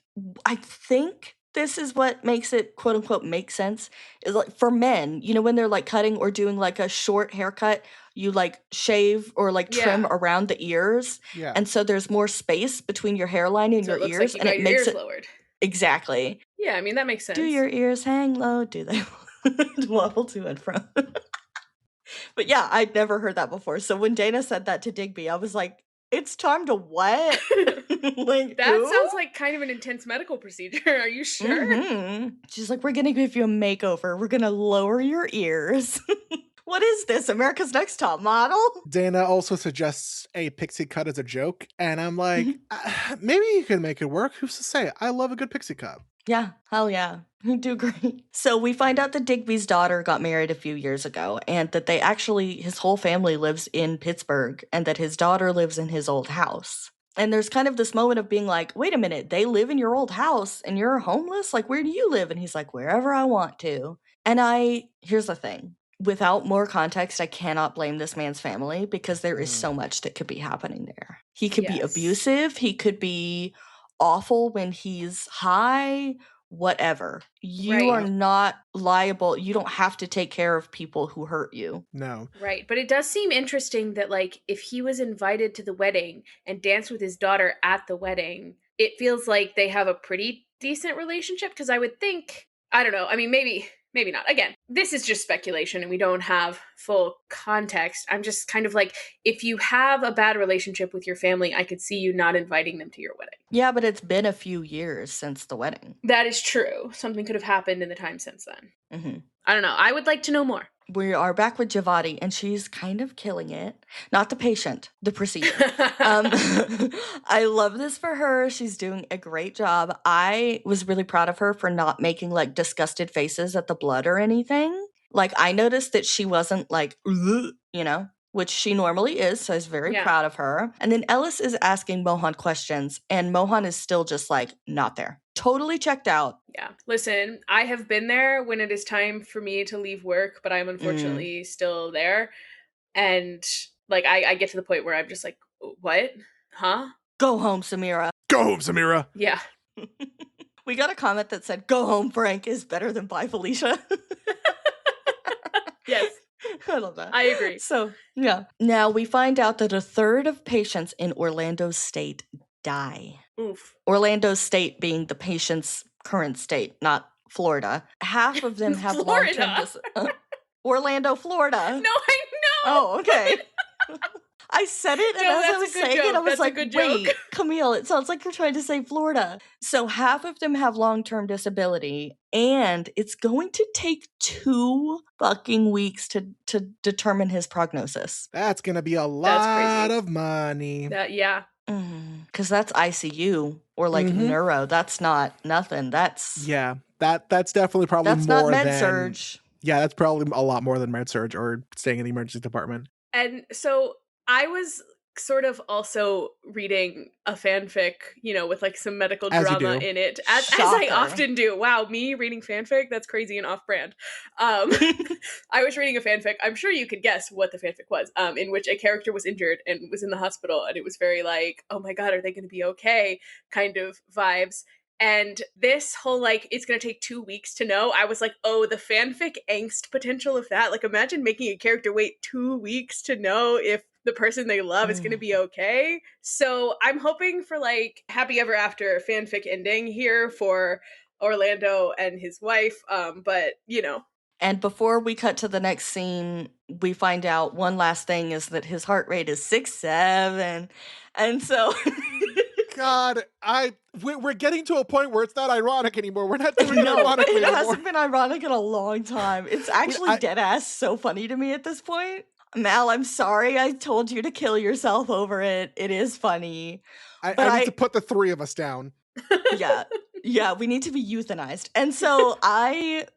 this is what makes it, quote unquote, make sense, is like for men, you know, when they're like cutting or doing like a short haircut, you like shave or like trim around the ears. Yeah. And so there's more space between your hairline and so your it ears. Like and it makes it lowered. Exactly. Yeah, I mean, that makes sense. Do your ears hang low? Do they wobble to and from? But yeah, I'd never heard that before. So when Dana said that to Digby, I was like, It's time to what? Like, that who? sounds like kind of an intense medical procedure. Are you sure? She's like, we're gonna give you a makeover. We're gonna lower your ears. What is this? America's Next Top Model? Dana also suggests a pixie cut as a joke, and I'm like, Mhm. maybe you can make it work. Who's to say? I love a good pixie cut. Yeah, hell yeah. You do great. So we find out that Digby's daughter got married a few years ago, and that his whole family lives in Pittsburgh, and that his daughter lives in his old house. And there's kind of this moment of being like, wait a minute, they live in your old house and you're homeless? Like, where do you live? And he's like, wherever I want to. And here's the thing. Without more context, I cannot blame this man's family because there is so much that could be happening there. He could be abusive. He could be awful when he's high, whatever. You are not liable. You don't have to take care of people who hurt you. No. Right. But it does seem interesting that, like, if he was invited to the wedding and danced with his daughter at the wedding, it feels like they have a pretty decent relationship. Because I would think, I don't know. I mean, maybe not. Again, this is just speculation and we don't have full context. I'm just kind of like, if you have a bad relationship with your family, I could see you not inviting them to your wedding. Yeah, but it's been a few years since the wedding. That is true. Something could have happened in the time since then. Mm-hmm. I don't know. I would like to know more. We are back with Javati, and she's kind of killing it. Not the patient, the procedure. I love this for her. She's doing a great job. I was really proud of her for not making like disgusted faces at the blood or anything. Like, I noticed that she wasn't like, you know, which she normally is. So I was very proud of her. And then Ellis is asking Mohan questions, and Mohan is still just like not there. Totally checked out. Yeah. Listen, I have been there when it is time for me to leave work, but I'm unfortunately still there. And like, I get to the point where I'm just like, what? Huh? Go home, Samira. Go home, Samira. Yeah. We got a comment that said, go home, Frank is better than bye, Felicia. Yes. I love that. I agree. So, yeah. Now we find out that a third of patients in Orlando State die. Oof. Orlando State being the patient's current state, not Florida. Half of them have long-term Orlando, Florida. No, I know. Oh, okay. I said it, and as I was saying it, I was like, wait, Camille, it sounds like you're trying to say Florida. So half of them have long-term disability, and it's going to take 2 fucking weeks to determine his prognosis. That's going to be a lot of money. Yeah. Because that's ICU or like neuro. That's not nothing. That's... Yeah, that's definitely probably that's more not than... med-surg. Yeah, that's probably a lot more than med-surg or staying in the emergency department. And so I was sort of also reading a fanfic, you know, with like some medical drama in it, as I often do. Wow, me reading fanfic? That's crazy and off-brand. I was reading a fanfic. I'm sure you could guess what the fanfic was, in which a character was injured and was in the hospital, and it was very like, oh my god, are they going to be okay kind of vibes. And this whole, like, it's going to take 2 weeks to know, I was like, oh, the fanfic angst potential of that. Like, imagine making a character wait 2 weeks to know if the person they love is going to be okay. So I'm hoping for, like, happy ever after fanfic ending here for Orlando and his wife. But, you know. And before we cut to the next scene, we find out one last thing is that his heart rate is 6-7. And so... God, we're getting to a point where it's not ironic anymore. We're not doing it ironically anymore. It hasn't been ironic in a long time. It's actually dead ass so funny to me at this point. Mal, I'm sorry I told you to kill yourself over it. It is funny. I need to put the 3 of us down. Yeah, we need to be euthanized. And so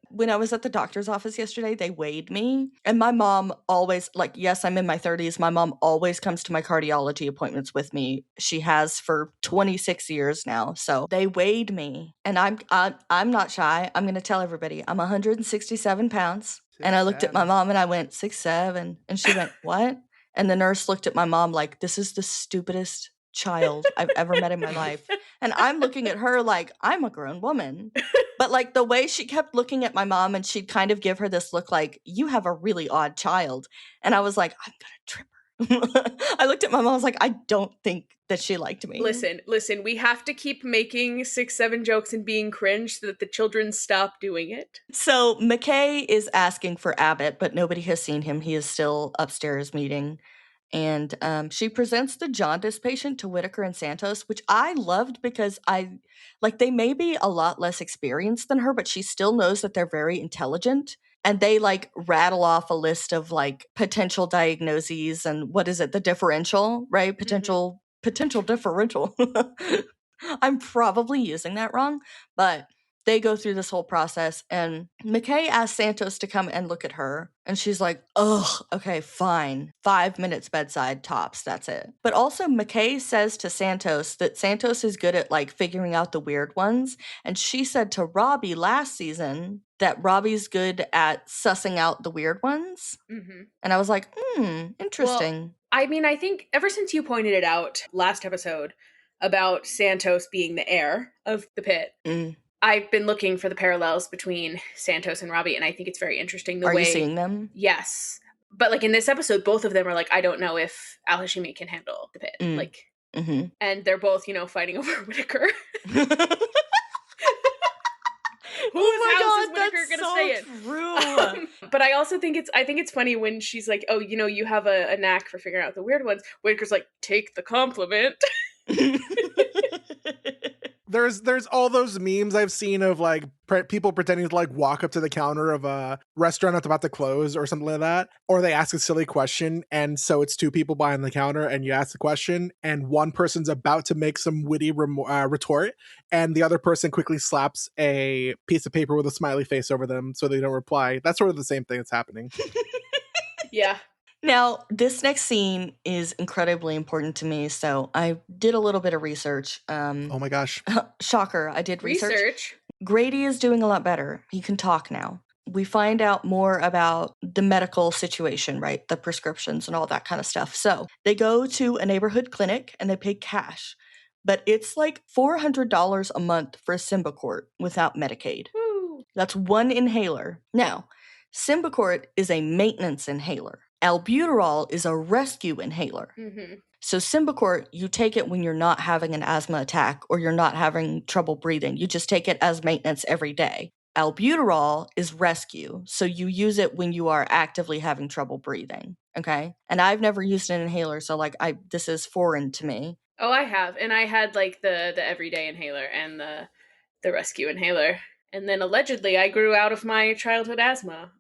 when I was at the doctor's office yesterday, they weighed me. And my mom always, like, yes, I'm in my 30s. My mom always comes to my cardiology appointments with me. She has for 26 years now. So they weighed me. And I'm not shy. I'm going to tell everybody. I'm 167 pounds. And I looked at my mom and I went, 6'7". And she went, what? And the nurse looked at my mom like, this is the stupidest child I've ever met in my life. And I'm looking at her like, I'm a grown woman. But like the way she kept looking at my mom, and she'd kind of give her this look like, you have a really odd child. And I was like, I'm gonna trip her. I looked at my mom, I was like, I don't think that she liked me. Listen, we have to keep making 6-7 jokes and being cringe so that the children stop doing it. So McKay is asking for Abbott, but nobody has seen him. He is still upstairs meeting. And she presents the jaundice patient to Whitaker and Santos, which I loved because they may be a lot less experienced than her, but she still knows that they're very intelligent. And they rattle off a list of potential diagnoses and what is it, the differential, right? Potential differential. I'm probably using that wrong, but they go through this whole process, and McKay asks Santos to come and look at her, and she's like, ugh, okay, fine. 5 minutes bedside tops, that's it. But also McKay says to Santos that Santos is good at figuring out the weird ones, and she said to Robbie last season that Robbie's good at sussing out the weird ones. Mm-hmm. And I was like, interesting. Well, I mean, I think ever since you pointed it out last episode about Santos being the heir of the pit, I've been looking for the parallels between Santos and Robbie, and I think it's very interesting the way... Are you seeing them? Yes. But in this episode, both of them are I don't know if Al Hashimi can handle the pit. And they're both, fighting over Whitaker. Whose house is Whitaker gonna stay in? True. But I also think it's funny when she's like, oh, you have a knack for figuring out the weird ones. Whitaker's like, take the compliment. There's all those memes I've seen of people pretending to walk up to the counter of a restaurant that's about to close or something like that, or they ask a silly question, and so it's two people behind the counter, and you ask the question, and one person's about to make some witty retort, and the other person quickly slaps a piece of paper with a smiley face over them so they don't reply. That's sort of the same thing that's happening. Yeah. Now, this next scene is incredibly important to me, so I did a little bit of research. Oh my gosh. Shocker, I did research. Grady is doing a lot better. He can talk now. We find out more about the medical situation, right? The prescriptions and all that kind of stuff. So they go to a neighborhood clinic and they pay cash, but it's $400 a month for a Symbicort without Medicaid. Woo. That's one inhaler. Now, Symbicort is a maintenance inhaler. Albuterol is a rescue inhaler. Mm-hmm. So Symbicort, you take it when you're not having an asthma attack or you're not having trouble breathing. You just take it as maintenance every day. Albuterol is rescue. So you use it when you are actively having trouble breathing. Okay? And I've never used an inhaler, so this is foreign to me. Oh, I have. And I had the everyday inhaler and the rescue inhaler. And then allegedly I grew out of my childhood asthma.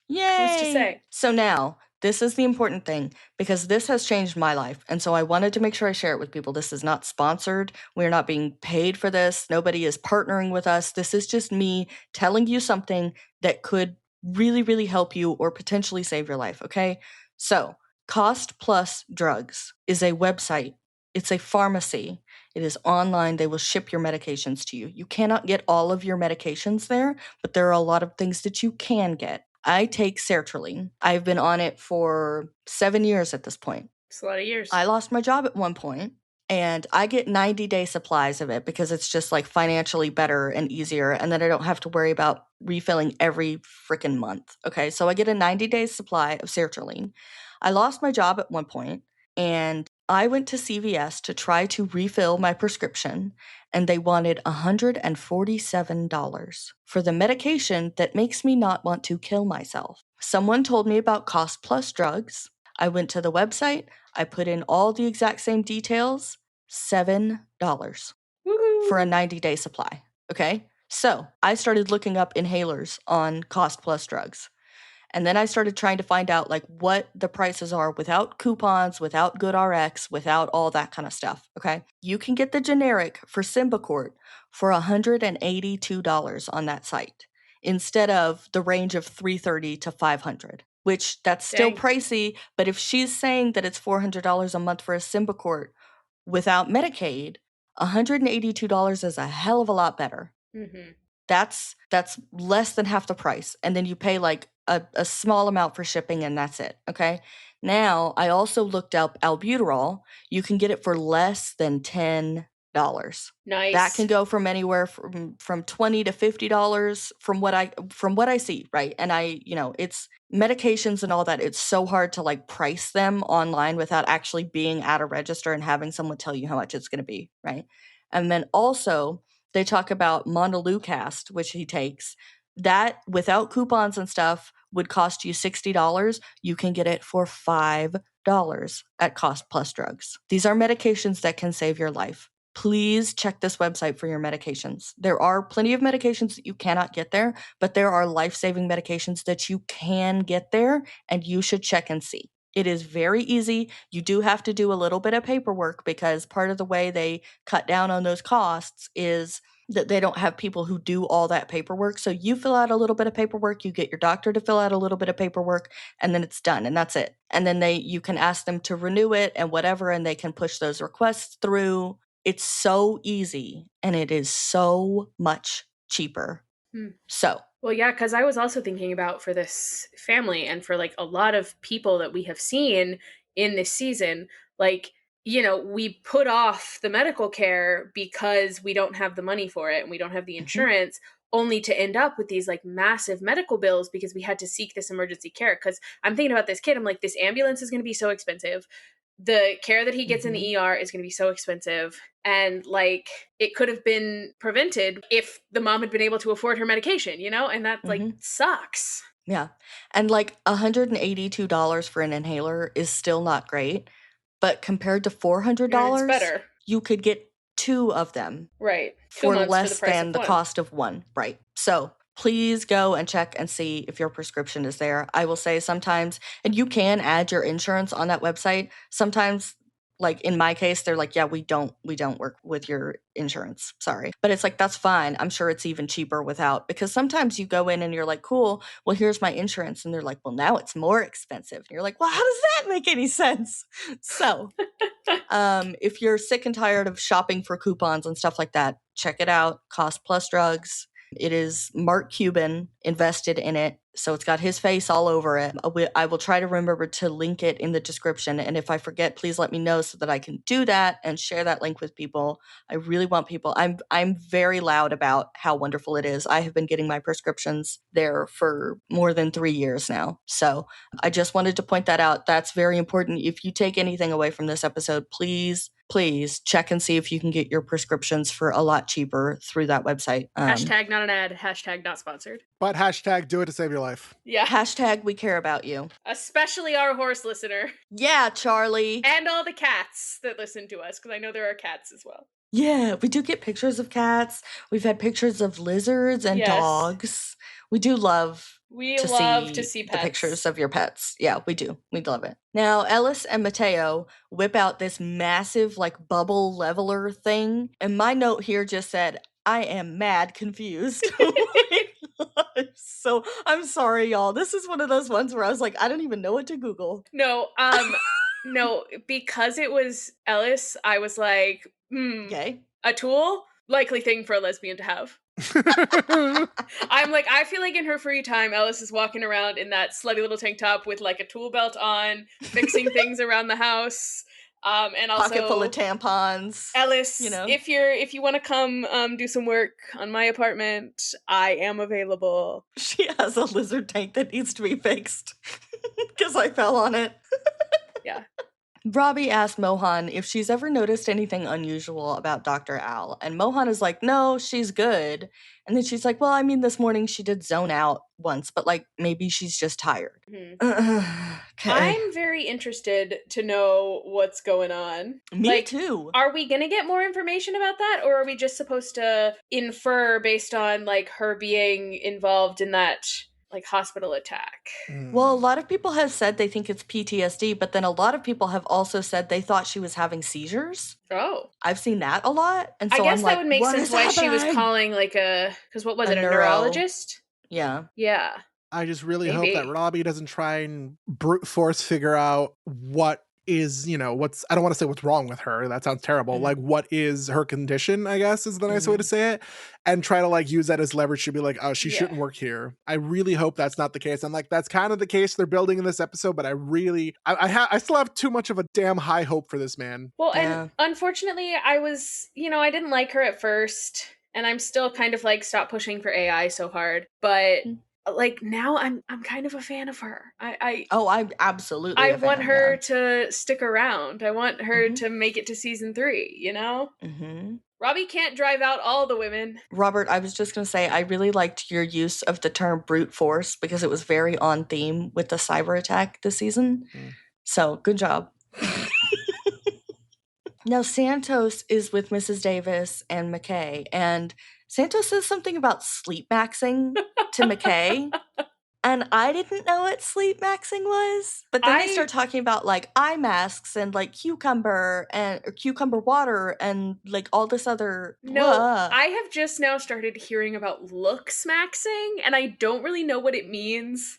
Yay! Who's to say? So now, this is the important thing, because this has changed my life. And so I wanted to make sure I share it with people. This is not sponsored. We're not being paid for this. Nobody is partnering with us. This is just me telling you something that could really, really help you or potentially save your life, okay? So, Cost Plus Drugs is a website. It's a pharmacy. It is online. They will ship your medications to you. You cannot get all of your medications there, but there are a lot of things that you can get. I take sertraline. I've been on it for 7 years at this point. It's a lot of years. I lost my job at one point, and I get 90-day supplies of it because it's just financially better and easier, and then I don't have to worry about refilling every freaking month. Okay, so I get a 90-day supply of sertraline. I lost my job at one point, and I went to CVS to try to refill my prescription, and they wanted $147 for the medication that makes me not want to kill myself. Someone told me about Cost Plus Drugs. I went to the website. I put in all the exact same details. $7 Woo-hoo. for a 90-day supply. Okay? So I started looking up inhalers on Cost Plus Drugs. And then I started trying to find out what the prices are without coupons, without GoodRx, without all that kind of stuff, okay? You can get the generic for Symbicort for $182 on that site instead of the range of $330 to $500, which that's still pricey, but if she's saying that it's $400 a month for a Symbicort without Medicaid, $182 is a hell of a lot better. Mm-hmm. That's less than half the price. And then you pay a small amount for shipping and that's it. Okay. Now I also looked up albuterol. You can get it for less than $10. Nice. That can go from anywhere from $20 to $50 from what I see, right? And it's medications and all that. It's so hard to price them online without actually being at a register and having someone tell you how much it's going to be, right? And then also they talk about Montelukast, which he takes. That, without coupons and stuff, would cost you $60. You can get it for $5. at Cost Plus Drugs. These are medications that can save your life. Please check this website for your medications. There are plenty of medications that you cannot get there, but there are life-saving medications that you can get there, and you should check and see. It is very easy. You do have to do a little bit of paperwork because part of the way they cut down on those costs is that they don't have people who do all that paperwork. So you fill out a little bit of paperwork, you get your doctor to fill out a little bit of paperwork, and then it's done, and that's it. And then you can ask them to renew it and whatever, and they can push those requests through. It's so easy, and it is so much cheaper. So. Well, yeah, because I was also thinking about for this family and for like a lot of people that we have seen in this season, like, you know, we put off the medical care because we don't have the money for it and we don't have the insurance, only to end up with these like massive medical bills because we had to seek this emergency care. Because I'm thinking about this kid, I'm like, this ambulance is going to be so expensive. The care that he gets in the ER is going to be so expensive. And like, it could have been prevented if the mom had been able to afford her medication, you know? And that like sucks. Yeah. And like $182 for an inhaler is still not great. But compared to $400, it's better. You could get 2 of them. Right. For less than the cost of one. Right. So please go and check and see if your prescription is there. I will say sometimes, and you can add your insurance on that website. Sometimes, like in my case, they're like, yeah, we don't work with your insurance. Sorry. But it's like, that's fine. I'm sure it's even cheaper without, because sometimes you go in and you're like, cool, well, here's my insurance. And they're like, well, now it's more expensive. And you're like, well, how does that make any sense? So if you're sick and tired of shopping for coupons and stuff like that, check it out. Cost Plus Drugs. It is Mark Cuban invested in it, so it's got his face all over it. I will try to remember to link it in the description, and if I forget, please let me know so that I can do that and share that link with people. I really want people. I'm very loud about how wonderful it is. I have been getting my prescriptions there for more than 3 years now, so I just wanted to point that out. That's very important. If you take anything away from this episode, please check and see if you can get your prescriptions for a lot cheaper through that website. Hashtag not an ad, hashtag not sponsored. But hashtag do it to save your life. Yeah. Hashtag we care about you. Especially our horse listener. Yeah, Charlie. And all the cats that listen to us, because I know there are cats as well. Yeah, we do get pictures of cats. We've had pictures of lizards and dogs. We do love to see pets. The pictures of your pets. Yeah, we do. We love it. Now, Ellis and Mateo whip out this massive, like, bubble leveler thing. And my note here just said, I am mad confused. So, I'm sorry, y'all. This is one of those ones where I was like, I don't even know what to Google. No, no, because it was Ellis, I was like, okay. A tool? Likely thing for a lesbian to have. I'm like, I feel like in her free time, Ellis is walking around in that slutty little tank top with like a tool belt on, fixing things around the house. And also pocket full of tampons. Ellis, you know, if you want to come do some work on my apartment, I am available. She has a lizard tank that needs to be fixed because I fell on it. Yeah. Robbie asked Mohan if she's ever noticed anything unusual about Dr. Al, and Mohan is like, no, she's good. And then she's like, well, I mean, this morning she did zone out once, but like maybe she's just tired. Okay. I'm very interested to know what's going on. Me too. Are we going to get more information about that, or are we just supposed to infer based on like her being involved in that like hospital attack? Well, a lot of people have said they think it's PTSD, but then a lot of people have also said they thought she was having seizures. Oh. I've seen that a lot. And so I guess I'm that like, would make sense why she was calling like because what was it, a neurologist? Yeah. Yeah. I just really hope that Robbie doesn't try and brute force figure out what is, you know, I don't want to say what's wrong with her. That sounds terrible. Mm-hmm. Like, what is her condition, I guess, is the nice way to say it. And try to, like, use that as leverage to be like, oh, she shouldn't work here. I really hope that's not the case. I'm like, that's kind of the case they're building in this episode, but I still have too much of a damn high hope for this man. Well, and unfortunately, I didn't like her at first, and I'm still kind of like, stop pushing for AI so hard. But like now I'm kind of a fan of her. I'm absolutely I want her to stick around. I want her to make it to season 3, you know? Robbie can't drive out all the women. Robert, I was just going to say, I really liked your use of the term brute force because it was very on theme with the cyber attack this season. So good job. Now, Santos is with Mrs. Davis and McKay, and Santos says something about sleep maxing to McKay. And I didn't know what sleep maxing was. But then they start talking about like eye masks and like cucumber water and like all this other. I have just now started hearing about looks maxing, and I don't really know what it means.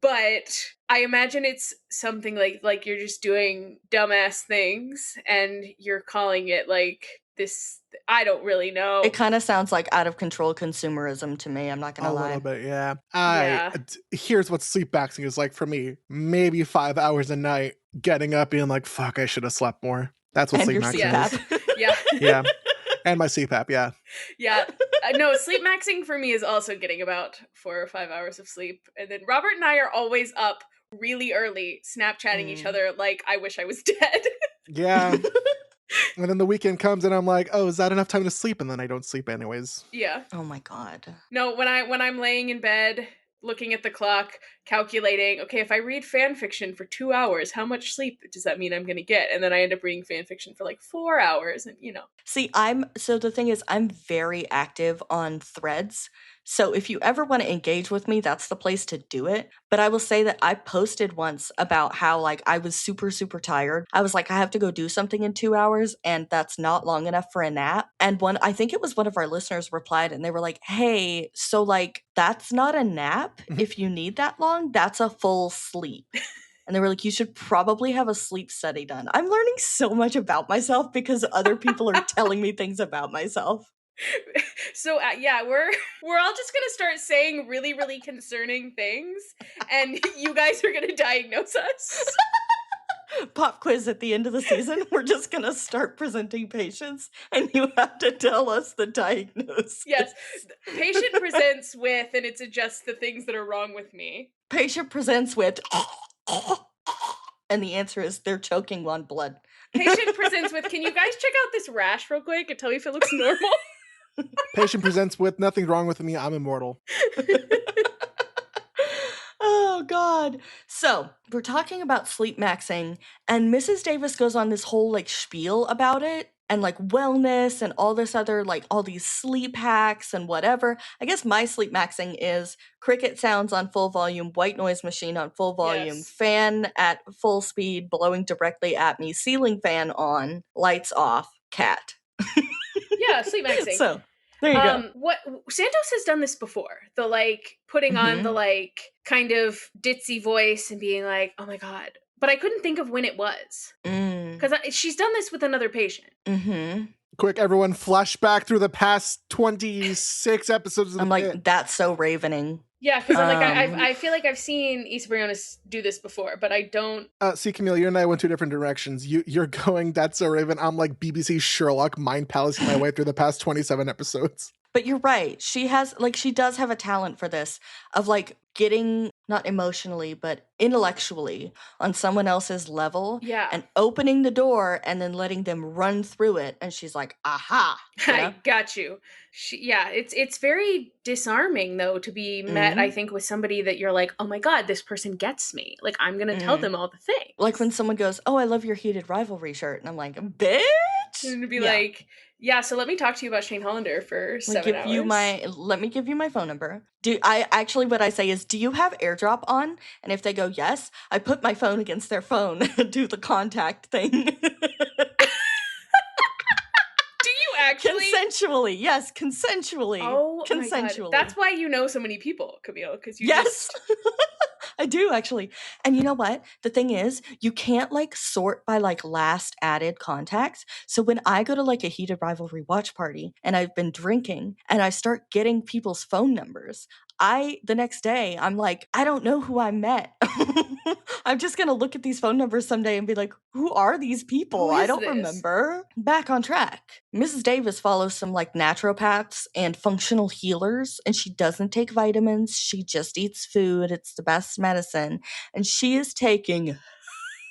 But I imagine it's something like you're just doing dumbass things and you're calling it like this. I don't really know. It kind of sounds like out of control consumerism to me. I'm not going to lie. A little bit, yeah. Here's what sleep maxing is like for me. Maybe 5 hours a night, getting up being like, fuck, I should have slept more. That's what sleep maxing is. Yeah. Yeah. And my CPAP, yeah. Yeah. No, sleep maxing for me is also getting about 4 or 5 hours of sleep. And then Robert and I are always up really early, Snapchatting each other like I wish I was dead. Yeah. And then the weekend comes and I'm like, oh, is that enough time to sleep? And then I don't sleep anyways. Yeah. Oh my God. No, when I'm laying in bed, looking at the clock, calculating, okay, if I read fan fiction for 2 hours, how much sleep does that mean I'm going to get? And then I end up reading fan fiction for like 4 hours and, See, so the thing is, I'm very active on Threads. So if you ever want to engage with me, that's the place to do it. But I will say that I posted once about how like I was super, super tired. I was like, I have to go do something in 2 hours and that's not long enough for a nap. And I think it was one of our listeners replied and they were like, hey, so like that's not a nap if you need that long, that's a full sleep. And they were like, you should probably have a sleep study done. I'm learning so much about myself because other people are telling me things about myself. So yeah, we're all just gonna start saying really, really concerning things, and you guys are gonna diagnose us. Pop quiz at the end of the season. We're just gonna start presenting patients, and you have to tell us the diagnosis. Yes, patient presents with, and it's just the things that are wrong with me. Patient presents with, and the answer is they're choking on blood. Patient presents with, can you guys check out this rash real quick and tell me if it looks normal? Patient presents with, nothing wrong with me, I'm immortal. Oh, God. So we're talking about sleep maxing, and Mrs. Davis goes on this whole like spiel about it and like wellness and all this other like all these sleep hacks and whatever. I guess my sleep maxing is cricket sounds on full volume, white noise machine on full volume, fan at full speed blowing directly at me, ceiling fan on, lights off, cat. Yeah, sleep maxing. So there you go. What Santos has done this before. The like putting on the like kind of ditzy voice and being like, "Oh my God." But I couldn't think of when it was. Because she's done this with another patient. Quick, everyone, flash back through the past 26 episodes of the PITT. Like, that's so ravening. Yeah, because I'm like, I feel like I've seen Issa Briones do this before, but I don't. See, Camille, you and I went two different directions. You're going, that's so Raven. I'm like BBC Sherlock mind palacing my way through the past 27 episodes. But you're right. She does have a talent for this of like getting, not emotionally, but intellectually on someone else's level. Yeah. And opening the door and then letting them run through it. And she's like, aha. You know? I got you. It's very disarming though to be met, I think, with somebody that you're like, oh my God, this person gets me. Like, I'm going to tell them all the things. Like when someone goes, oh, I love your heated rivalry shirt. And I'm like, bitch. And to be like, yeah, so let me talk to you about Shane Hollander for 7 hours. Let me give you my phone number. What I say is, do you have AirDrop on? And if they go yes, I put my phone against their phone and do the contact thing. Actually? Consensually, yes, consensually. Oh, consensually. My God. That's why you know so many people, Camille, because you I do actually. And you know what? The thing is, you can't like sort by like last added contacts. So when I go to like a heated rivalry watch party and I've been drinking and I start getting people's phone numbers, the next day, I'm like, I don't know who I met. I'm just going to look at these phone numbers someday and be like, who are these people? I don't remember. Back on track. Mrs. Davis follows some like naturopaths and functional healers, and she doesn't take vitamins. She just eats food. It's the best medicine. And she is taking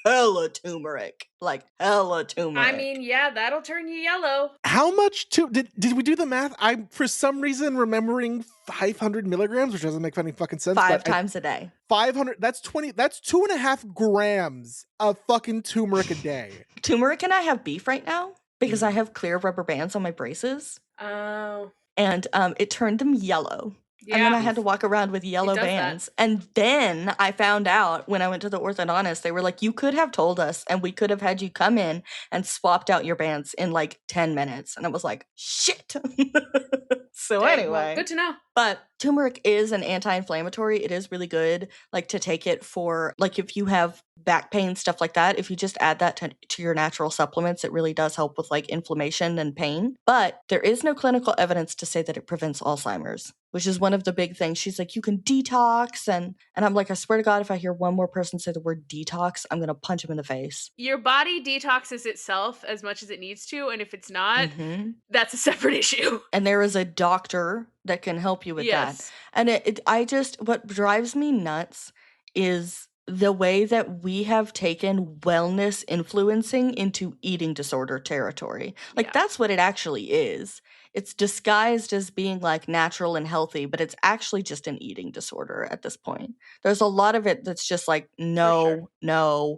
hella turmeric. Like, hella turmeric. I mean, yeah, that'll turn you yellow. How much did we do the math? I'm for some reason remembering 500 milligrams, which doesn't make any fucking sense. 5 times a day. 500, that's 2.5 grams of fucking turmeric a day. Turmeric and I have beef right now because I have clear rubber bands on my braces. Oh. And it turned them yellow. Yeah. And then I had to walk around with yellow does bands. And then I found out when I went to the orthodontist, they were like, you could have told us and we could have had you come in and swapped out your bands in like 10 minutes. And I was like, shit. So Dang, anyway. well, good to know. But turmeric is an anti-inflammatory. It is really good, like to take it for, like if you have back pain, stuff like that. If you just add that to your natural supplements, it really does help with like inflammation and pain. But there is no clinical evidence to say that it prevents Alzheimer's, which is one of the big things. She's like, you can detox. And I'm like, I swear to God, if I hear one more person say the word detox, I'm going to punch him in the face. Your body detoxes itself as much as it needs to. And if it's not, that's a separate issue. And there is a doctor that can help you with that. And what drives me nuts is the way that we have taken wellness influencing into eating disorder territory. Like that's what it actually is. It's disguised as being like natural and healthy, but it's actually just an eating disorder at this point. There's a lot of it that's just like, no,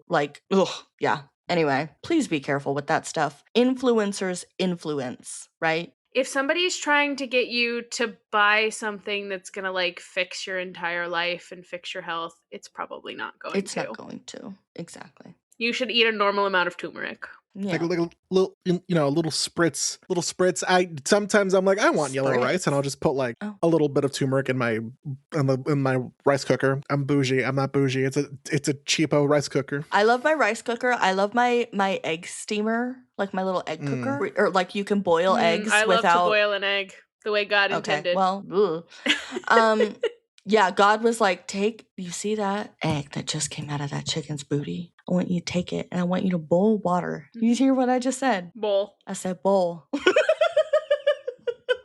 like, ugh, yeah. Anyway, please be careful with that stuff. Influencers influence, right? If somebody's trying to get you to buy something that's going to like fix your entire life and fix your health, it's probably not going to. It's not going to. Exactly. You should eat a normal amount of turmeric. Yeah. Like a little, a little spritz. Sometimes I'm like, I want yellow rice, and I'll just put like a little bit of turmeric in my rice cooker. I'm bougie. I'm not bougie. It's a cheapo rice cooker. I love my rice cooker. I love my egg steamer, like my little egg cooker, or like you can boil eggs. I love to boil an egg the way God intended. Well, yeah, God was like, you see that egg that just came out of that chicken's booty? I want you to take it and I want you to boil water. You hear what I just said? Bowl. I said bowl.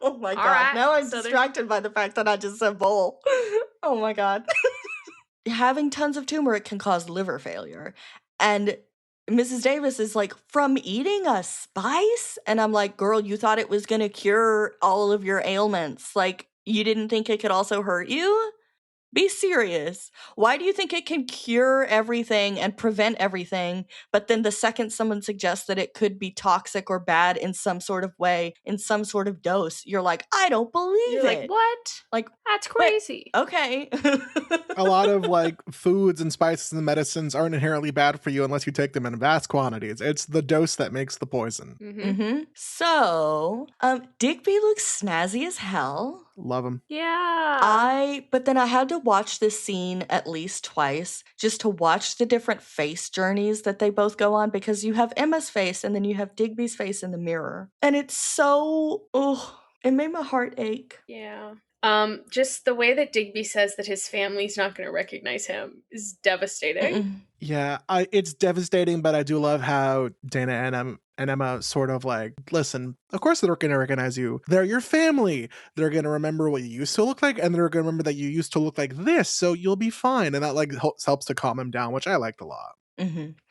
Oh my God. Right, now I'm distracted by the fact that I just said bowl. Oh my God. Having tons of turmeric can cause liver failure. And Mrs. Davis is like, from eating a spice? And I'm like, girl, you thought it was going to cure all of your ailments. Like, you didn't think it could also hurt you? Be serious. Why do you think it can cure everything and prevent everything, but then the second someone suggests that it could be toxic or bad in some sort of way, in some sort of dose, you're like, I don't believe it. Like, what? Like, that's crazy. Okay. A lot of like foods and spices and medicines aren't inherently bad for you unless you take them in vast quantities. It's the dose that makes the poison. So, Digby looks snazzy as hell. Love him. Yeah. But then I had to watch this scene at least twice just to watch the different face journeys that they both go on, because you have Emma's face and then you have Digby's face in the mirror. And it's so, it made my heart ache. Yeah. Just the way that Digby says that his family's not going to recognize him is devastating. Yeah, it's devastating, but I do love how Dana and Emma sort of like, listen, of course they're going to recognize you. They're your family. They're going to remember what you used to look like, and they're going to remember that you used to look like this, so you'll be fine. And that like helps to calm him down, which I liked a lot.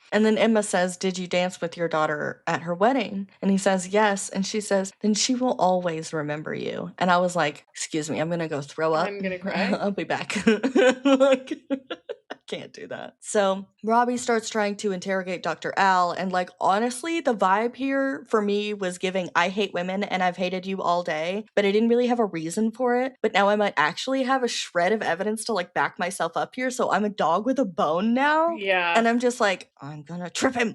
And then Emma says, did you dance with your daughter at her wedding? And he says, yes. And she says, then she will always remember you. And I was like, excuse me, I'm going to go throw up. I'm going to cry. I'll be back. Like, I can't do that. So Robbie starts trying to interrogate Dr. Al. And like, honestly, the vibe here for me was giving, I hate women and I've hated you all day. But I didn't really have a reason for it. But now I might actually have a shred of evidence to like back myself up here. So I'm a dog with a bone now. Yeah. And I'm just like, I'm gonna trip him.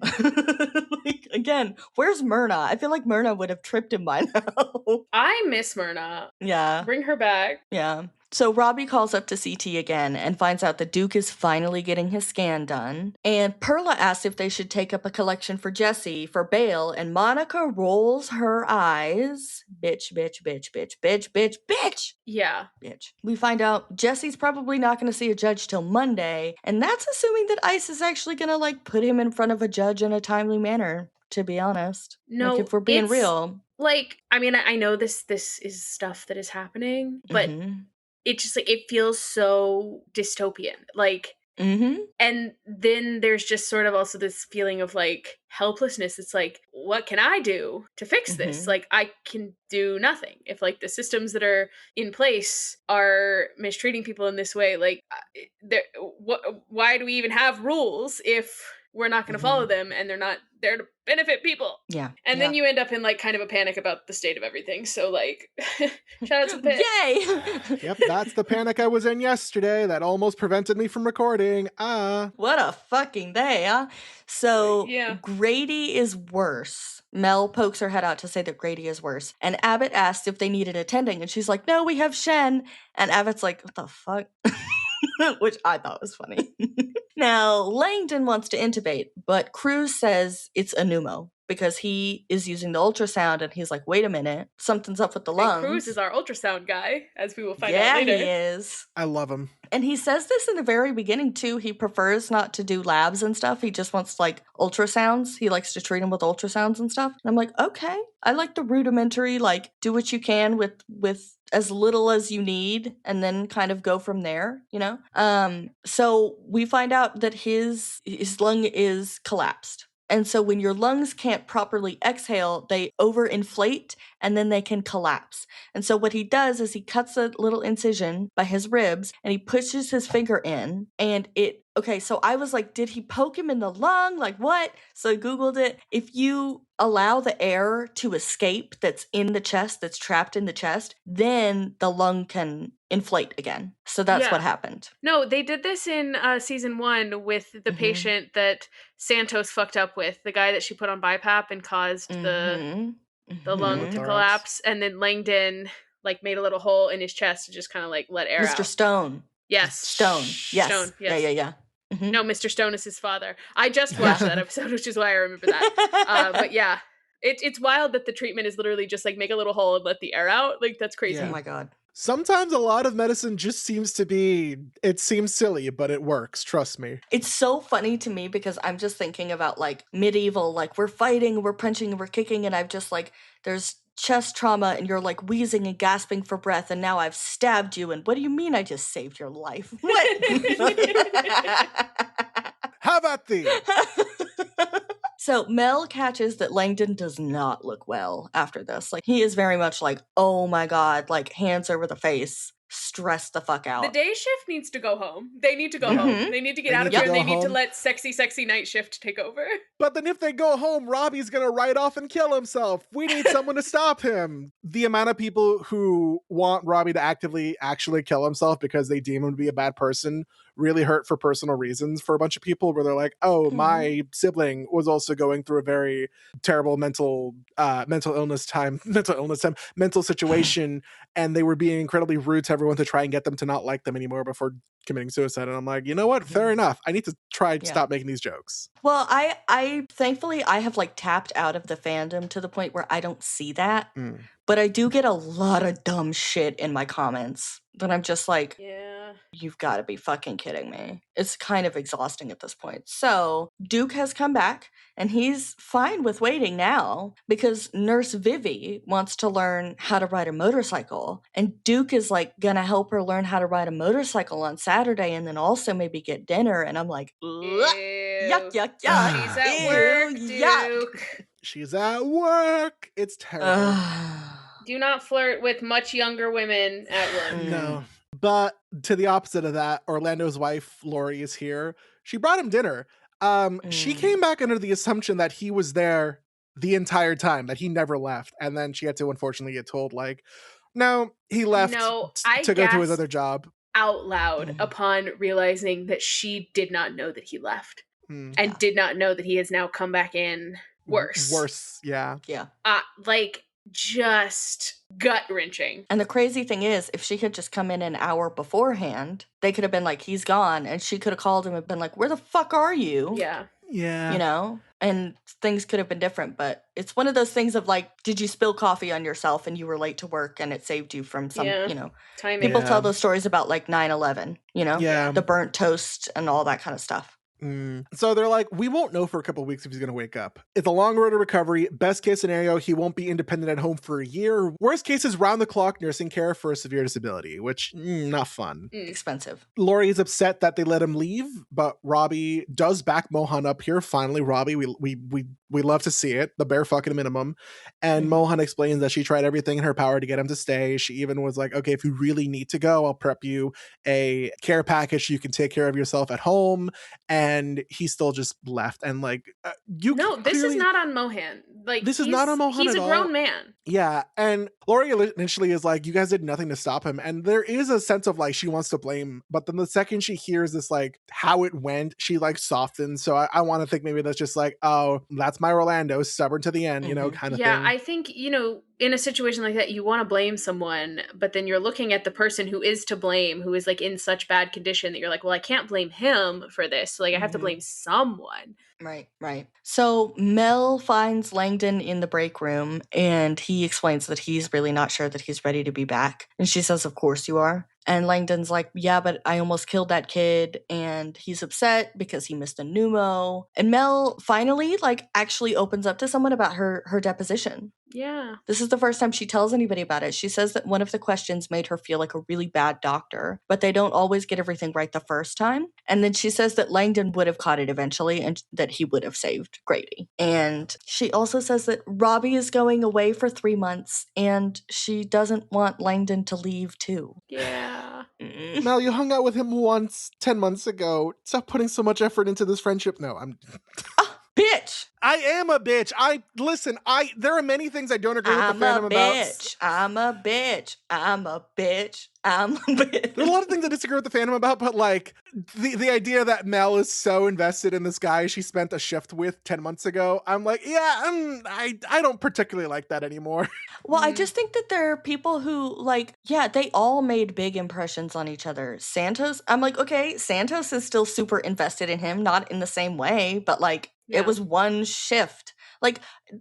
Like, again, where's Myrna? I feel like Myrna would have tripped him by now. I miss Myrna. Yeah. Bring her back. Yeah. So Robbie calls up to CT again and finds out that Duke is finally getting his scan done. And Perla asks if they should take up a collection for Jesse for bail, and Monica rolls her eyes. Bitch, bitch, bitch, bitch, bitch, bitch, bitch! Yeah. Bitch. We find out Jesse's probably not going to see a judge till Monday, and that's assuming that ICE is actually going to, like, put him in front of a judge in a timely manner, to be honest. No, like, if we're being real. Like, I mean, I know this is stuff that is happening, but it just, like, it feels so dystopian. Like, Mm-hmm. And then there's just sort of also this feeling of like helplessness. It's like, what can I do to fix this? Mhm. Like, I can do nothing. If like the systems that are in place are mistreating people in this way, like, why do we even have rules if we're not going to follow them and they're not there to benefit people? Yeah. And then you end up in like kind of a panic about the state of everything. So like, shout out to the pit. Yay! Yep, that's the panic I was in yesterday that almost prevented me from recording. What a fucking day, huh? So Yeah. Grady is worse. Mel pokes her head out to say that Grady is worse. And Abbott asks if they needed attending. And she's like, no, we have Shen. And Abbott's like, what the fuck? Which I thought was funny. Now, Langdon wants to intubate, but Cruz says it's a pneumo because he is using the ultrasound and he's like, wait a minute, something's up with the lungs. And Cruz is our ultrasound guy, as we will find out Yeah, later. he is. I love him. And he says this in the very beginning too. He prefers not to do labs and stuff. He just wants like ultrasounds. He likes to treat him with ultrasounds and stuff. And I'm like, okay, I like the rudimentary, like do what you can with as little as you need and then kind of go from there, you know? So we find out that his lung is collapsed. And so when your lungs can't properly exhale, they overinflate and then they can collapse. And so what he does is he cuts a little incision by his ribs and he pushes his finger in and okay, so I was like, did he poke him in the lung? Like what? So I Googled it. If you allow the air to escape that's in the chest, that's trapped in the chest, then the lung can inflate again. So that's what happened. No, they did this in season 1 with the patient that Santos fucked up with, the guy that she put on BiPAP and caused the lung to collapse. And then Langdon like made a little hole in his chest to just kind of like let air out. Mr. Stone. Yes. Stone. Yes. Stone. Yes. Yeah. Mm-hmm. No, Mr. Stone is his father. I just watched that episode, which is why I remember that. But yeah, it's wild that the treatment is literally just like make a little hole and let the air out. Like that's crazy. Yeah. Oh my God. Sometimes a lot of medicine just seems to be, it seems silly, but it works. Trust me. It's so funny to me because I'm just thinking about like medieval, like we're fighting, we're punching, we're kicking, and I've just like, there's chest trauma and you're like wheezing and gasping for breath and now I've stabbed you and what do you mean I just saved your life? What? How about thee? So Mel catches that Langdon does not look well after this. Like he is very much like, oh my God, like hands over the face, stressed the fuck out. The day shift needs to go home. They need to go home. They need to get out of here and they need to let sexy night shift take over. But then if they go home, Robbie's gonna ride off and kill himself. We need someone to stop him. The amount of people who want Robbie to actually kill himself because they deem him to be a bad person really hurt for personal reasons for a bunch of people where they're like, oh, my sibling was also going through a very terrible mental situation, and they were being incredibly rude to everyone to try and get them to not like them anymore before committing suicide. And I'm like, you know what? Fair enough. I need to try to stop making these jokes. Well, I thankfully I have like tapped out of the fandom to the point where I don't see that. But I do get a lot of dumb shit in my comments that I'm just like, you've got to be fucking kidding me. It's kind of exhausting at this point. So Duke has come back and he's fine with waiting now because Nurse Vivi wants to learn how to ride a motorcycle. And Duke is like going to help her learn how to ride a motorcycle on Saturday and then also maybe get dinner. And I'm like, yuck, yuck, yuck. She's at work, Duke. She's at work. It's terrible. Do not flirt with much younger women at work. No. But to the opposite of that, Orlando's wife, Lori, is here. She brought him dinner. She came back under the assumption that he was there the entire time, that he never left. And then she had to unfortunately get told, like, no, he left to go to his other job. Out loud upon realizing that she did not know that he left and did not know that he has now come back in worse. Yeah. Like, just gut-wrenching. And the crazy thing is, if she had just come in an hour beforehand, they could have been like, he's gone, and she could have called him and been like, where the fuck are you? Yeah. You know? And things could have been different, but it's one of those things of like, did you spill coffee on yourself and you were late to work and it saved you from some, you know, timing. People tell those stories about like 9/11, you know? Yeah. The burnt toast and all that kind of stuff. So they're like, we won't know for a couple of weeks if he's going to wake up. It's a long road to recovery. Best case scenario, he won't be independent at home for a year. Worst case is round the clock nursing care for a severe disability, which not fun. Expensive. Lori is upset that they let him leave, but Robbie does back Mohan up here. Finally, Robbie, we love to see it. The bare fucking minimum. And Mohan explains that she tried everything in her power to get him to stay. She even was like, okay, if you really need to go, I'll prep you a care package so you can take care of yourself at home. And he still just left. And like, this is not on Mohan. Like, this is not on Mohan. He's at a grown all. Man. Yeah. And Lori initially is like, you guys did nothing to stop him. And there is a sense of like, she wants to blame. But then the second she hears this, like how it went, she like softens. So I want to think maybe that's just like, oh, that's my Rolando, stubborn to the end, you know, kind of thing. Yeah, I think, in a situation like that, you want to blame someone, but then you're looking at the person who is to blame, who is like in such bad condition that you're like, well, I can't blame him for this. So like I have to blame someone. Right. So Mel finds Langdon in the break room and he explains that he's really not sure that he's ready to be back. And she says, of course you are. And Langdon's like, yeah, but I almost killed that kid. And he's upset because he missed a pneumo. And Mel finally like actually opens up to someone about her deposition. Yeah. This is the first time she tells anybody about it. She says that one of the questions made her feel like a really bad doctor, but they don't always get everything right the first time. And then she says that Langdon would have caught it eventually and that he would have saved Grady. And she also says that Robbie is going away for 3 months and she doesn't want Langdon to leave too. Yeah. Mel, you hung out with him once 10 months ago. Stop putting so much effort into this friendship. No, I'm... Bitch! I am a bitch. There are many things I don't agree with the fandom about. I'm a bitch. There's a lot of things I disagree with the fandom about, but like the idea that Mel is so invested in this guy she spent a shift with 10 months ago, I'm like, I don't particularly like that anymore. Well, I just think that there are people who like, they all made big impressions on each other. Santos, I'm like, okay, Santos is still super invested in him, not in the same way, but like, it was one shift. Like,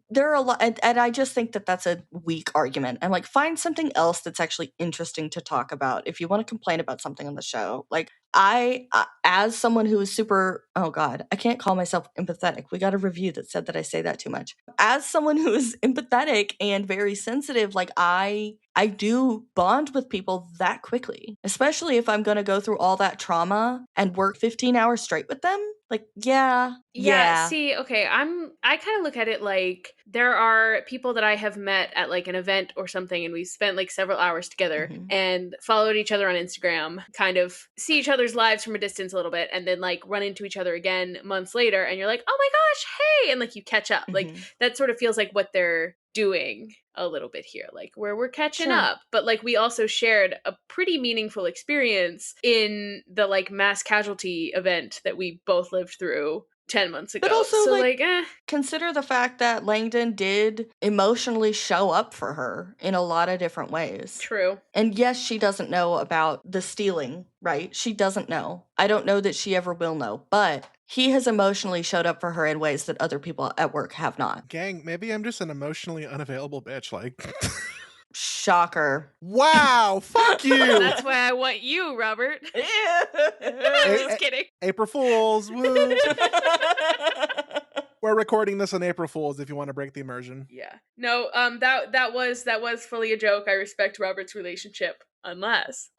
there are a lot, and I just think that that's a weak argument. I'm like, find something else that's actually interesting to talk about. If you want to complain about something on the show, like, I as someone who is super, oh God, I can't call myself empathetic. We got a review that said that I say that too much. As someone who is empathetic and very sensitive, like, I do bond with people that quickly, especially if I'm going to go through all that trauma and work 15 hours straight with them. Like, yeah. See, okay, I kind of look at it like there are people that I have met at like an event or something, and we spent like several hours together and followed each other on Instagram, kind of see each other's lives from a distance a little bit, and then like run into each other again months later, and you're like, oh my gosh, hey, and like you catch up. Like that sort of feels like what they're doing a little bit here, like where we're catching up, but like we also shared a pretty meaningful experience in the like mass casualty event that we both lived through 10 months ago. But also, so like consider the fact that Langdon did emotionally show up for her in a lot of different ways. True. And yes, she doesn't know about the stealing, right? She doesn't know. I don't know that she ever will know, but he has emotionally showed up for her in ways that other people at work have not. Gang, maybe I'm just an emotionally unavailable bitch, like... Shocker. Wow, fuck you. That's why I want you, Robert. Just kidding. April Fools. Woo. We're recording this on April Fools if you want to break the immersion. Yeah. No, that was fully a joke. I respect Robert's relationship. Unless.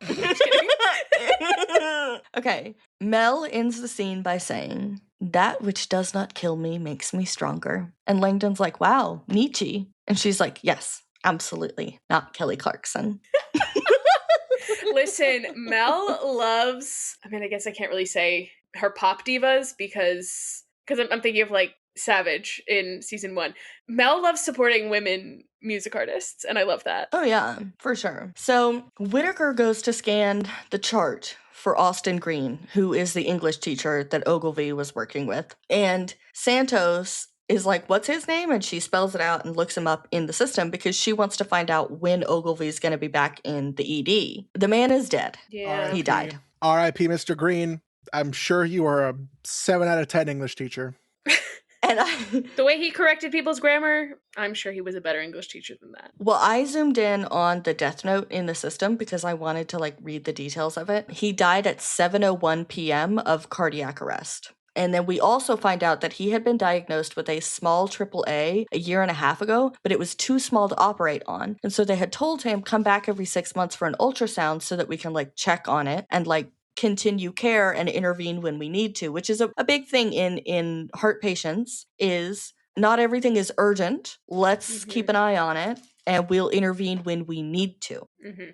Okay. Mel ends the scene by saying, "That which does not kill me makes me stronger." And Langdon's like, wow, Nietzsche. And she's like, yes, absolutely. Not Kelly Clarkson. Listen, Mel loves, I mean, I guess I can't really say her pop divas because I'm thinking of like Savage in season 1. Mel loves supporting women music artists, and I love that. Oh yeah, for sure. So Whitaker goes to scan the chart for Austin Green, who is the English teacher that Ogilvy was working with. And Santos is like, what's his name? And she spells it out and looks him up in the system because she wants to find out when Ogilvy's going to be back in the ED. The man is dead. Yeah. He died. R.I.P. Mr. Green. I'm sure you are a 7 out of 10 English teacher. And the way he corrected people's grammar, I'm sure he was a better English teacher than that. Well, I zoomed in on the death note in the system because I wanted to like read the details of it. He died at 7:01 p.m. of cardiac arrest. And then we also find out that he had been diagnosed with a small AAA a year and a half ago, but it was too small to operate on. And so they had told him, come back every 6 months for an ultrasound so that we can like check on it and like continue care and intervene when we need to, which is a big thing in heart patients is not everything is urgent. Let's keep an eye on it and we'll intervene when we need to.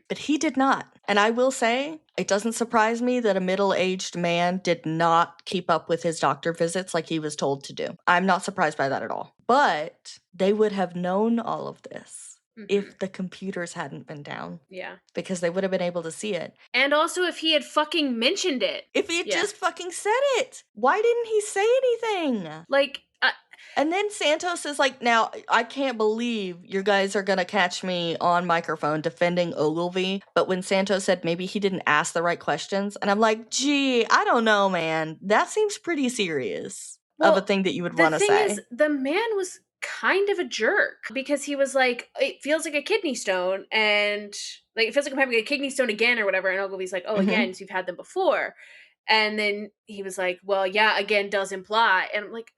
But he did not. And I will say, it doesn't surprise me that a middle-aged man did not keep up with his doctor visits like he was told to do. I'm not surprised by that at all. But they would have known all of this if the computers hadn't been down. Yeah. Because they would have been able to see it. And also if he had fucking mentioned it. If he had just fucking said it. Why didn't he say anything? Like, and then Santos is like, now, I can't believe you guys are going to catch me on microphone defending Ogilvy. But when Santos said maybe he didn't ask the right questions, and I'm like, gee, I don't know, man. That seems pretty serious of a thing that you would want to say. The thing is, the man was kind of a jerk because he was like, it feels like a kidney stone and like, it feels like I'm having a kidney stone again or whatever. And Ogilvy's like, oh, again, so you've had them before. And then he was like, well, yeah, again does imply. And I'm like,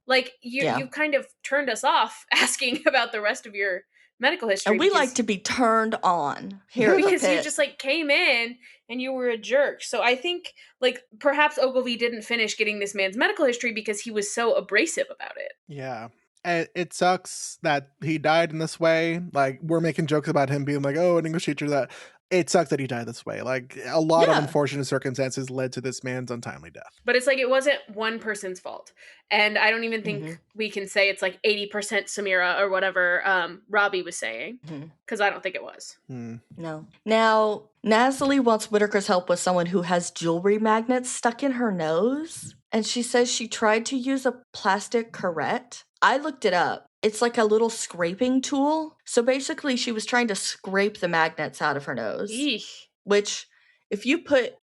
like you kind of turned us off asking about the rest of your medical history. And we like to be turned on here because you just like came in and you were a jerk. So I think like perhaps Ogilvy didn't finish getting this man's medical history because he was so abrasive about it. Yeah. And it sucks that he died in this way. Like, we're making jokes about him being like, oh, an English teacher that... It sucks that he died this way. Like, a lot of unfortunate circumstances led to this man's untimely death. But it's like, it wasn't one person's fault. And I don't even think we can say it's like 80% Samira or whatever Robbie was saying. Because I don't think it was. No. Now, Nasli wants Whitaker's help with someone who has jewelry magnets stuck in her nose. And she says she tried to use a plastic curette. I looked it up. It's like a little scraping tool. So basically she was trying to scrape the magnets out of her nose. Eesh. Which if you put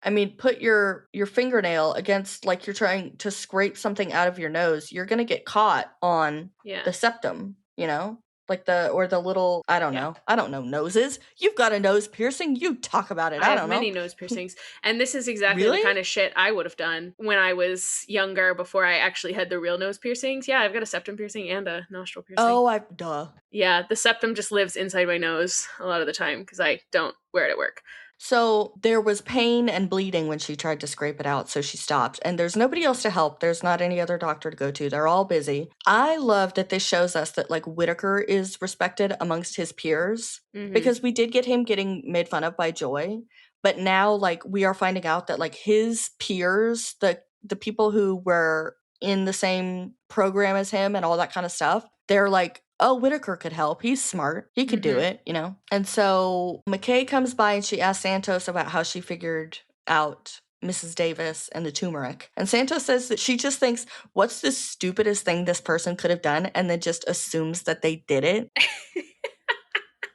your fingernail against like you're trying to scrape something out of your nose, you're going to get caught on the septum, you know? Like the little, I don't know. I don't know noses. You've got a nose piercing. You talk about it. I don't know. I have many nose piercings. And this is exactly the kind of shit I would have done when I was younger before I actually had the real nose piercings. Yeah, I've got a septum piercing and a nostril piercing. Oh, duh. Yeah, the septum just lives inside my nose a lot of the time because I don't wear it at work. So there was pain and bleeding when she tried to scrape it out, so she stopped. And there's nobody else to help. There's not any other doctor to go to. They're all busy. I love that this shows us that, like, Whitaker is respected amongst his peers. Because we did get him getting made fun of by Joy. But now, like, we are finding out that, like, his peers, the people who were in the same program as him and all that kind of stuff, they're like, oh, Whitaker could help. He's smart. He could do it, you know? And so McKay comes by and she asks Santos about how she figured out Mrs. Davis and the turmeric. And Santos says that she just thinks, what's the stupidest thing this person could have done? And then just assumes that they did it.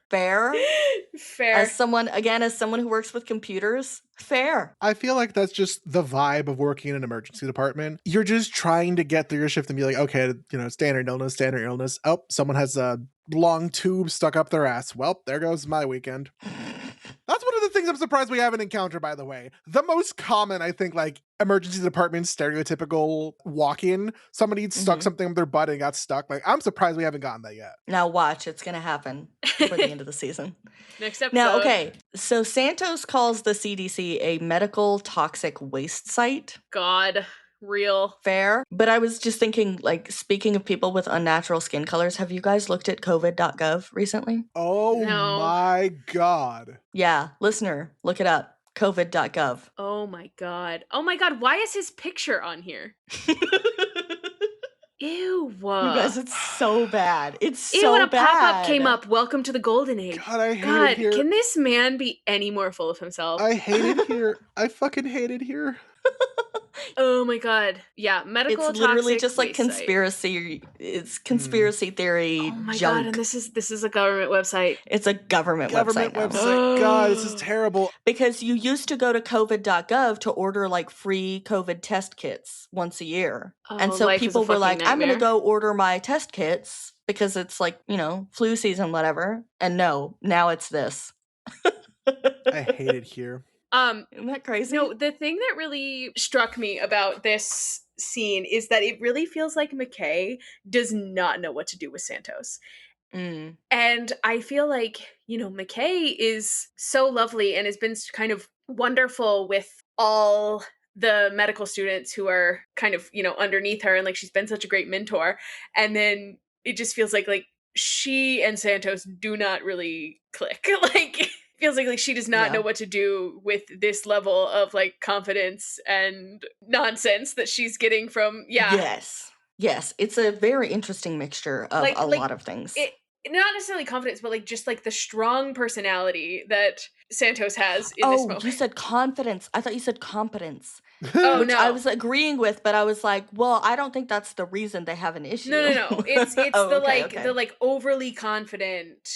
Fair. As someone who works with computers, fair. I feel like that's just the vibe of working in an emergency department. You're just trying to get through your shift and be like, okay, you know, standard illness. Oh, someone has a long tube stuck up their ass. Well, there goes my weekend. That's one of the things I'm surprised we haven't encountered, by the way. The most common, I think, like, emergency department stereotypical walk-in, somebody stuck something up their butt and got stuck. Like, I'm surprised we haven't gotten that yet. Now watch, it's going to happen before the end of the season. Next episode. Now, okay, so Santos calls the CDC a medical toxic waste site. God. Real. Fair. But I was just thinking, like, speaking of people with unnatural skin colors, have you guys looked at covid.gov recently? Oh my God. Yeah, listener, look it up. covid.gov. Oh my God. Oh my God, why is his picture on here? Ew. You guys, it's so bad. It's so Ew, when a bad. pop-up came up, welcome to the golden age. God, I hate it here. Can this man be any more full of himself? I hate it here. I fucking hate it here. Oh my God. Yeah, medical It's literally toxic just like waste conspiracy. It's conspiracy theory Oh my junk. God, and this is a government website. It's a government website now. God, this is terrible. Because you used to go to covid.gov to order like free COVID test kits once a year. And so life is a people were fucking like, I'm going to nightmare. go order my test kits because it's like, you know, flu season, whatever. And no, now it's this. I hate it here. Isn't that crazy? No, the thing that really struck me about this scene is that it really feels like McKay does not know what to do with Santos. Mm. And I feel like, McKay is so lovely and has been kind of wonderful with all the medical students who are kind of, underneath her, and like she's been such a great mentor. And then it just feels like she and Santos do not really click. Like feels like she does not know what to do with this level of like confidence and nonsense that she's getting from Yes, it's a very interesting mixture of a lot of things. Not necessarily confidence, but like just like the strong personality that Santos has in this moment. You said confidence. I thought you said competence. Oh, which no. I was agreeing with, but I was like, well, I don't think that's the reason they have an issue. No. It's the overly confident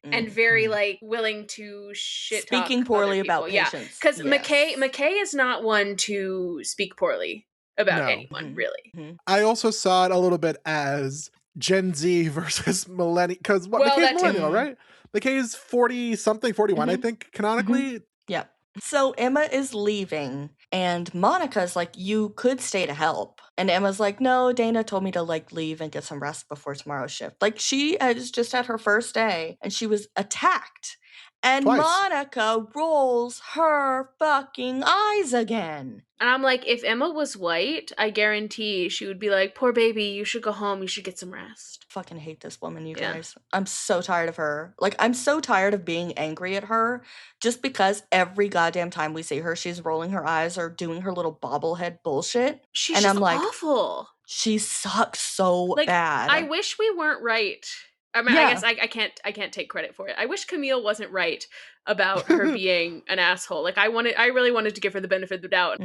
and very like willing to shit talk speaking poorly other people. about patients. Because McKay is not one to speak poorly about anyone, really. I also saw it a little bit as Gen Z versus millennial, because McKay's millennial, right? McKay is 40 something, 41, I think, canonically. Yep. So Emma is leaving, and Monica's like, you could stay to help. And Emma's like, no, Dana told me to like leave and get some rest before tomorrow's shift. Like she is just at her first day and she was attacked. And Twice. Monica rolls her fucking eyes again. And I'm like, if Emma was white, I guarantee she would be like, poor baby, you should go home. You should get some rest. Fucking hate this woman, you guys. I'm so tired of her. Like, I'm so tired of being angry at her just because every goddamn time we see her, she's rolling her eyes or doing her little bobblehead bullshit. She's just awful. She sucks so bad. I wish we weren't right. I mean, I guess I can't take credit for it. I wish Camille wasn't right about her being an asshole. Like I really wanted to give her the benefit of the doubt.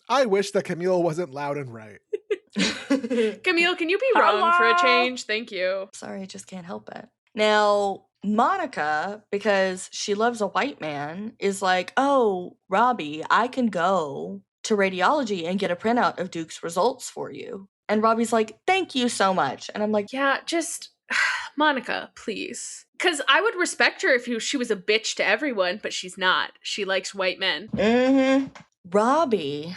I wish that Camille wasn't loud and right. Camille, can you be wrong for a change? Thank you. Sorry, I just can't help it. Now, Monica, because she loves a white man, is like, oh, Robbie, I can go to radiology and get a printout of Duke's results for you. And Robbie's like, thank you so much. And I'm like, yeah, just Monica, please. Because I would respect her if she was a bitch to everyone, but she's not. She likes white men. Robbie,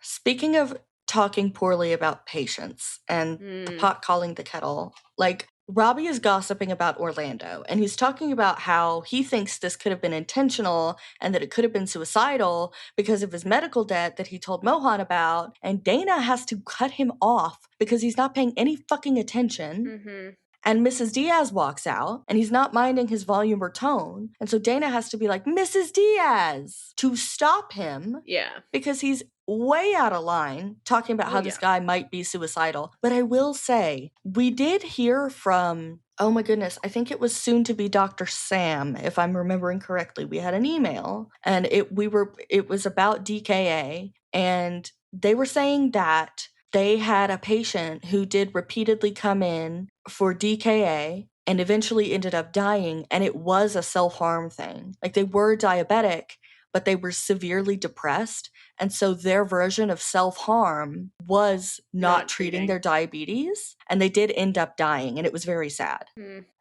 speaking of talking poorly about patients and the pot calling the kettle, like Robbie is gossiping about Orlando and he's talking about how he thinks this could have been intentional and that it could have been suicidal because of his medical debt that he told Mohan about, and Dana has to cut him off because he's not paying any fucking attention. And Mrs. Diaz walks out and he's not minding his volume or tone. And so Dana has to be like, Mrs. Diaz, to stop him. Yeah. Because he's way out of line talking about how this guy might be suicidal. But I will say, we did hear from, oh my goodness, I think it was soon to be Dr. Sam, if I'm remembering correctly. We had an email and it was about DKA, and they were saying that they had a patient who did repeatedly come in for DKA and eventually ended up dying, and it was a self-harm thing. Like they were diabetic, but they were severely depressed, and so their version of self-harm was not treating their diabetes, and they did end up dying, and it was very sad.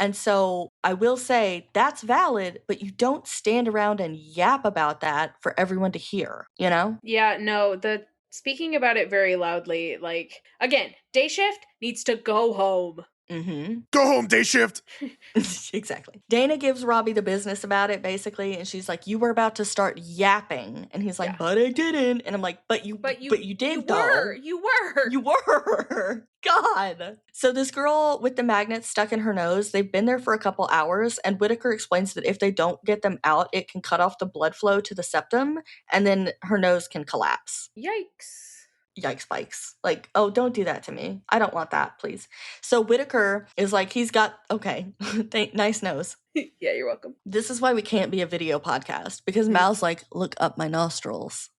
And so I will say that's valid, but you don't stand around and yap about that for everyone to hear, you know? Yeah, no, speaking about it very loudly, like, again, day shift needs to go home. Go home, day shift. Exactly. Dana gives Robbie the business about it, basically, and she's like, you were about to start yapping. And he's like, but I didn't. And I'm like, but you did, though. You were. God. So this girl with the magnets stuck in her nose, they've been there for a couple hours, and Whitaker explains that if they don't get them out, it can cut off the blood flow to the septum, and then her nose can collapse. Yikes spikes. Like, oh, don't do that to me. I don't want that, please. So Whitaker is like, he's got, okay, nice nose. Yeah, you're welcome. This is why we can't be a video podcast, because Mal's like, look up my nostrils.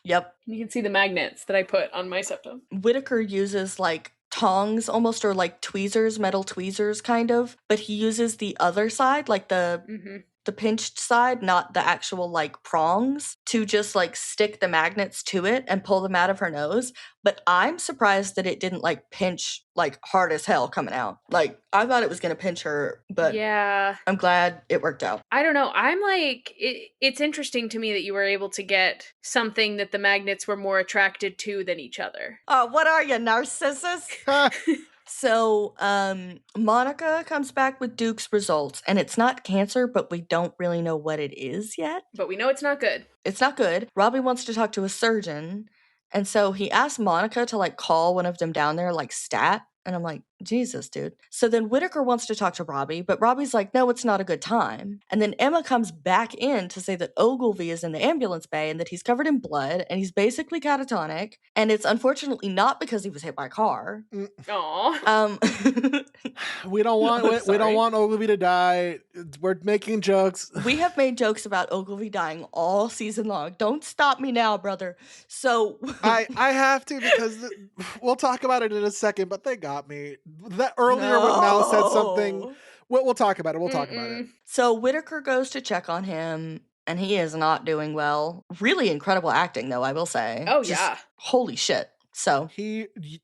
Yep. You can see the magnets that I put on my septum. Whitaker uses like tongs almost, or like tweezers, metal tweezers kind of, but he uses the other side, like the the pinched side, not the actual like prongs, to just like stick the magnets to it and pull them out of her nose. But I'm surprised that it didn't like pinch like hard as hell coming out. Like I thought it was going to pinch her, but yeah, I'm glad it worked out. I don't know. I'm like, it's interesting to me that you were able to get something that the magnets were more attracted to than each other. Oh, what are you, narcissist? So, Monica comes back with Duke's results, and it's not cancer, but we don't really know what it is yet. But we know it's not good. It's not good. Robbie wants to talk to a surgeon, and so he asks Monica to like call one of them down there, like stat. And I'm like, Jesus, dude. So then Whitaker wants to talk to Robbie, but Robbie's like, no, it's not a good time. And then Emma comes back in to say that Ogilvy is in the ambulance bay and that he's covered in blood and he's basically catatonic. And it's unfortunately not because he was hit by a car. Aww. We don't want Ogilvy to die. We're making jokes. We have made jokes about Ogilvy dying all season long. Don't stop me now, brother. So I have to, because we'll talk about it in a second, but they got me. That earlier when Mel said something, we'll talk about it. We'll talk about it. So Whitaker goes to check on him, and he is not doing well. Really incredible acting, though, I will say. Oh, yeah. Holy shit. So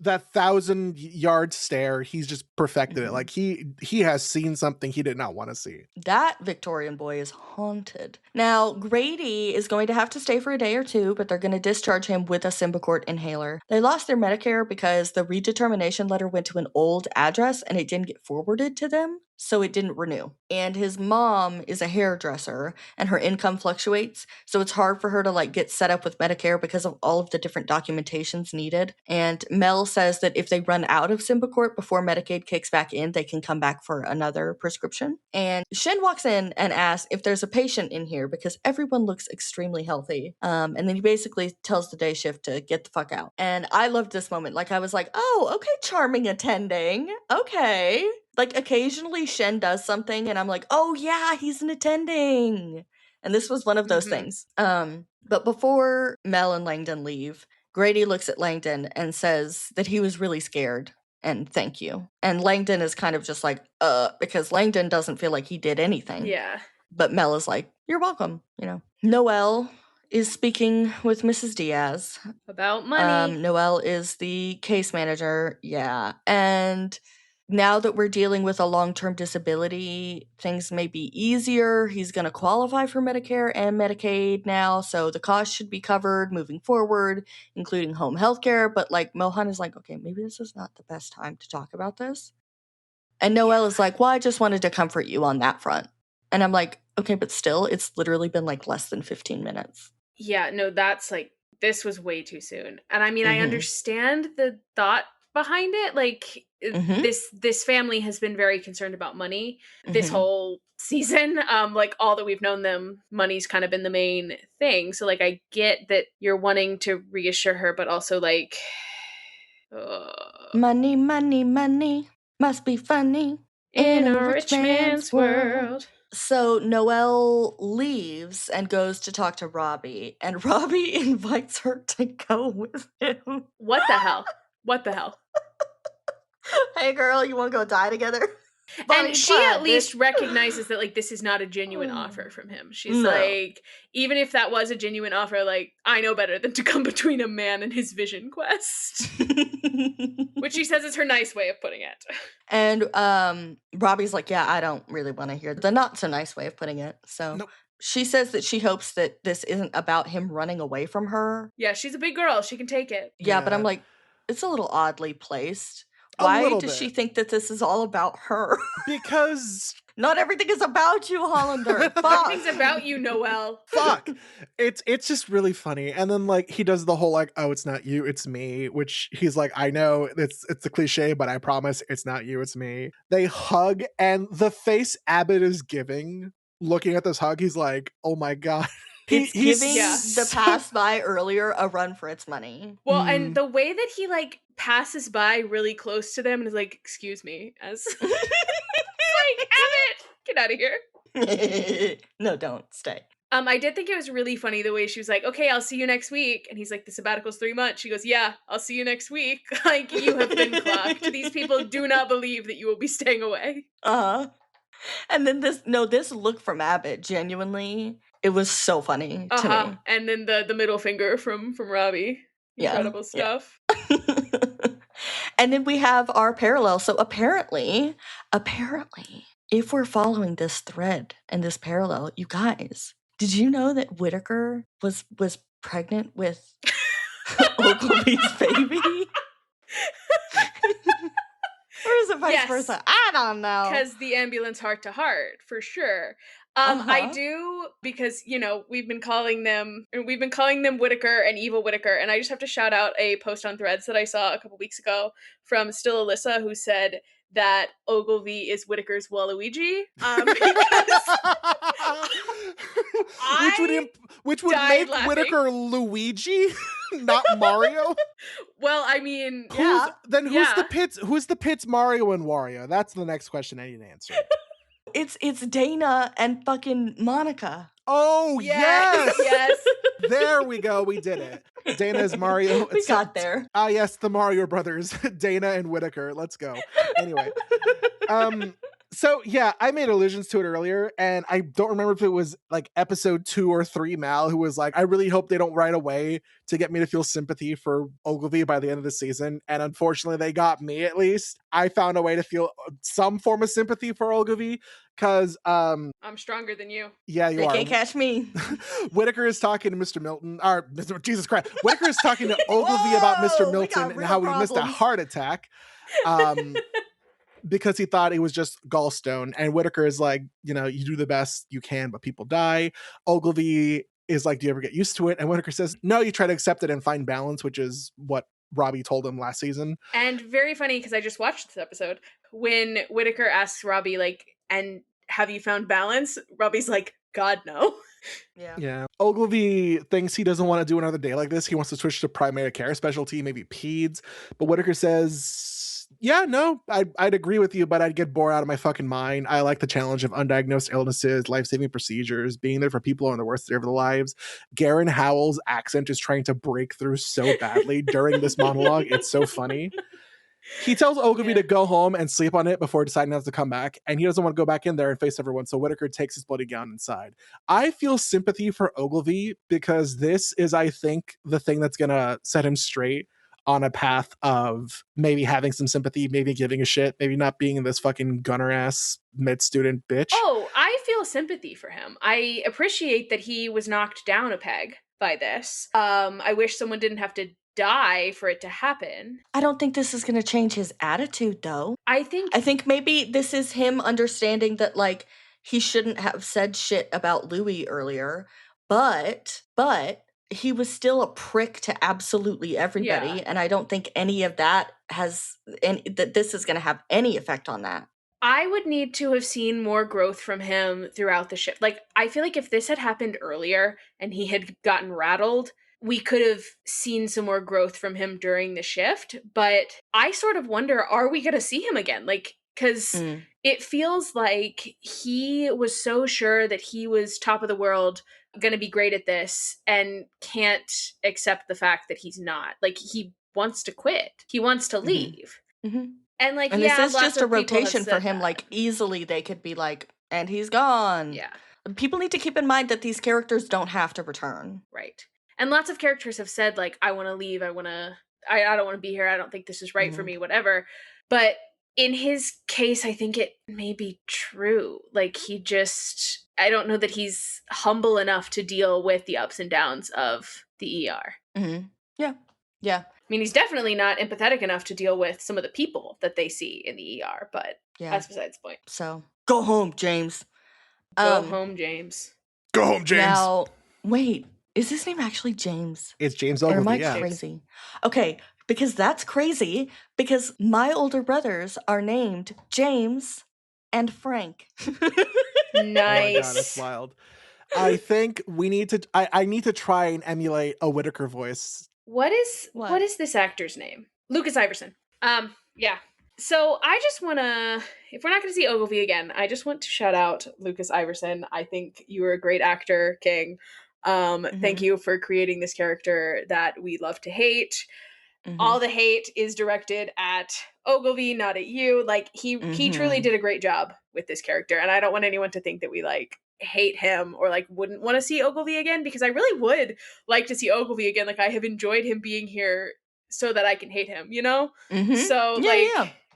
that 1,000-yard stare, he's just perfected it. Like he has seen something he did not want to see. That Victorian boy is haunted. Now, Grady is going to have to stay for a day or two, but they're going to discharge him with a Symbicort inhaler. They lost their Medicare because the redetermination letter went to an old address and it didn't get forwarded to them, so it didn't renew. And his mom is a hairdresser and her income fluctuates, so it's hard for her to like get set up with Medicare because of all of the different documentations needed. And Mel says that if they run out of Symbicort before Medicaid kicks back in, they can come back for another prescription. And Shin walks in and asks if there's a patient in here because everyone looks extremely healthy. And then he basically tells the day shift to get the fuck out. And I loved this moment. Like I was like, oh, okay, charming attending. Okay. Like occasionally Shen does something and I'm like, oh yeah, he's an attending. And this was one of those things. But before Mel and Langdon leave, Grady looks at Langdon and says that he was really scared and thank you. And Langdon is kind of just like, because Langdon doesn't feel like he did anything. Yeah. But Mel is like, you're welcome, you know. Noelle is speaking with Mrs. Diaz. About money. Noelle is the case manager, yeah. And now that we're dealing with a long-term disability, things may be easier. He's going to qualify for Medicare and Medicaid now, so the cost should be covered moving forward, including home health care. But like Mohan is like, okay, maybe this is not the best time to talk about this. And Noelle is like, well, I just wanted to comfort you on that front. And I'm like, okay, but still, it's literally been like less than 15 minutes. Yeah, no, that's like, this was way too soon. And I mean, I understand the thought behind it. Like, this family has been very concerned about money this whole season. Like all that we've known them, money's kind of been the main thing. So like, I get that you're wanting to reassure her, but also like, money, money, money must be funny in a rich man's world. So Noelle leaves and goes to talk to Robbie, and Robbie invites her to go with him. What the hell? What the hell? Hey girl, you want to go die together? And she at least recognizes that like this is not a genuine offer from him. She's like, even if that was a genuine offer, like I know better than to come between a man and his vision quest. Which she says is her nice way of putting it. And Robbie's like, yeah, I don't really want to hear the not so nice way of putting it. So she says that she hopes that this isn't about him running away from her. Yeah, she's a big girl. She can take it. Yeah, but I'm like, it's a little oddly placed. Why does she think that this is all about her? Because not everything is about you, Hollander. Fuck. Everything's about you, Noelle. Fuck. It's just really funny. And then like he does the whole like, oh, it's not you, it's me, which he's like, I know it's a cliche, but I promise it's not you, it's me. They hug, and the face Abbott is giving, looking at this hug, he's like, oh my God. He's giving the pass by earlier a run for its money. Well, and the way that he like passes by really close to them and is like, excuse me, as like, Abbott, get out of here. No, don't stay. I did think it was really funny the way she was like, okay, I'll see you next week. And he's like, the sabbatical's 3 months. She goes, yeah, I'll see you next week. Like, you have been clocked. These people do not believe that you will be staying away. And then this look from Abbott, genuinely, it was so funny to me. And then the middle finger from Robbie. Incredible stuff. And then we have our parallel. So apparently, if we're following this thread and this parallel, you guys, did you know that Whittaker was pregnant with Ogilvy's baby? Or is it vice versa? I don't know. Because the ambulance heart to heart, for sure. I do, because, you know, we've been calling them Whittaker and Evil Whittaker, and I just have to shout out a post on Threads that I saw a couple weeks ago from Still Alyssa, who said that Ogilvy is Whittaker's Waluigi. Which would make laughing. Whittaker Luigi, not Mario. Well, I mean, who's the Pitt's Mario and Wario? That's the next question I need to answer. It's Dana and fucking Monica. Oh, yes. Yes. There we go. We did it. Dana is Mario. We got there. Yes, the Mario brothers, Dana and Whittaker. Let's go. Anyway. So yeah, I made allusions to it earlier, and I don't remember if it was like episode 2 or 3, Mal, who was like, I really hope they don't write away to get me to feel sympathy for Ogilvy by the end of the season. And unfortunately, they got me, at least. I found a way to feel some form of sympathy for Ogilvy, because I'm stronger than you. Yeah, you are. They can't catch me. Whittaker is talking to Mr. Milton, or Jesus Christ. Whittaker is talking to Ogilvy about Mr. Milton and how he missed a heart attack. Because he thought it was just gallstone, and Whittaker is like, you know, you do the best you can, but people die. Ogilvy is like, do you ever get used to it? And Whittaker says, no, you try to accept it and find balance, which is what Robbie told him last season. And very funny, because I just watched this episode, when Whittaker asks Robbie, like, and have you found balance? Robbie's like, God, no. Yeah. Ogilvy thinks he doesn't want to do another day like this. He wants to switch to primary care specialty, maybe peds. But Whittaker says, yeah, no, I'd agree with you, but I'd get bored out of my fucking mind. I like the challenge of undiagnosed illnesses, life-saving procedures, being there for people on the worst day of their lives. Garen Howell's accent is trying to break through so badly during this monologue. It's so funny. He tells Ogilvy to go home and sleep on it before deciding not to come back, and he doesn't want to go back in there and face everyone, so Whittaker takes his bloody gown inside. I feel sympathy for Ogilvy because this is, I think, the thing that's going to set him straight on a path of maybe having some sympathy, maybe giving a shit, maybe not being this fucking gunner ass med student bitch. Oh, I feel sympathy for him. I appreciate that he was knocked down a peg by this. I wish someone didn't have to die for it to happen. I don't think this is going to change his attitude, though. I think maybe this is him understanding that, like, he shouldn't have said shit about Louis earlier, but he was still a prick to absolutely everybody, and I don't think any of that that this is going to have any effect on that. I would need to have seen more growth from him throughout the shift. Like, I feel like if this had happened earlier and he had gotten rattled, we could have seen some more growth from him during the shift. But I sort of wonder, are we going to see him again? Like, because it feels like he was so sure that he was top of the world, going to be great at this, and can't accept the fact that he's not. Like, he wants to quit. He wants to leave. Mm-hmm. And like, and yeah, this is lots just a of people have rotation said for him. that. Like, easily they could be like, and he's gone. Yeah. People need to keep in mind that these characters don't have to return. Right. And lots of characters have said, like, I want to leave. I don't want to be here. I don't think this is right for me, whatever. But in his case, I think it may be true. Like, I don't know that he's humble enough to deal with the ups and downs of the ER. Mm-hmm. Yeah. I mean, he's definitely not empathetic enough to deal with some of the people that they see in the ER, but that's besides the point. So, go home, James. Go home, James. Go home, James. Now, wait, is his name actually James? It's James Ogilvy, or am I crazy? Okay, because that's crazy, because my older brothers are named James and Frank. Nice. Oh my God, that's wild. I think we need to, I need to try and emulate a Whittaker voice. What is this actor's name? Lucas Iverson. Yeah. So I just want to, if we're not going to see Ogilvy again, I just want to shout out Lucas Iverson. I think you were a great actor, King. Thank you for creating this character that we love to hate. all the hate is directed at Ogilvy, not at you. Like he truly did a great job with this character, and I don't want anyone to think that we like hate him or like wouldn't want to see Ogilvy again, because I really would like to see Ogilvy again. Like I have enjoyed him being here so that I can hate him, you know? So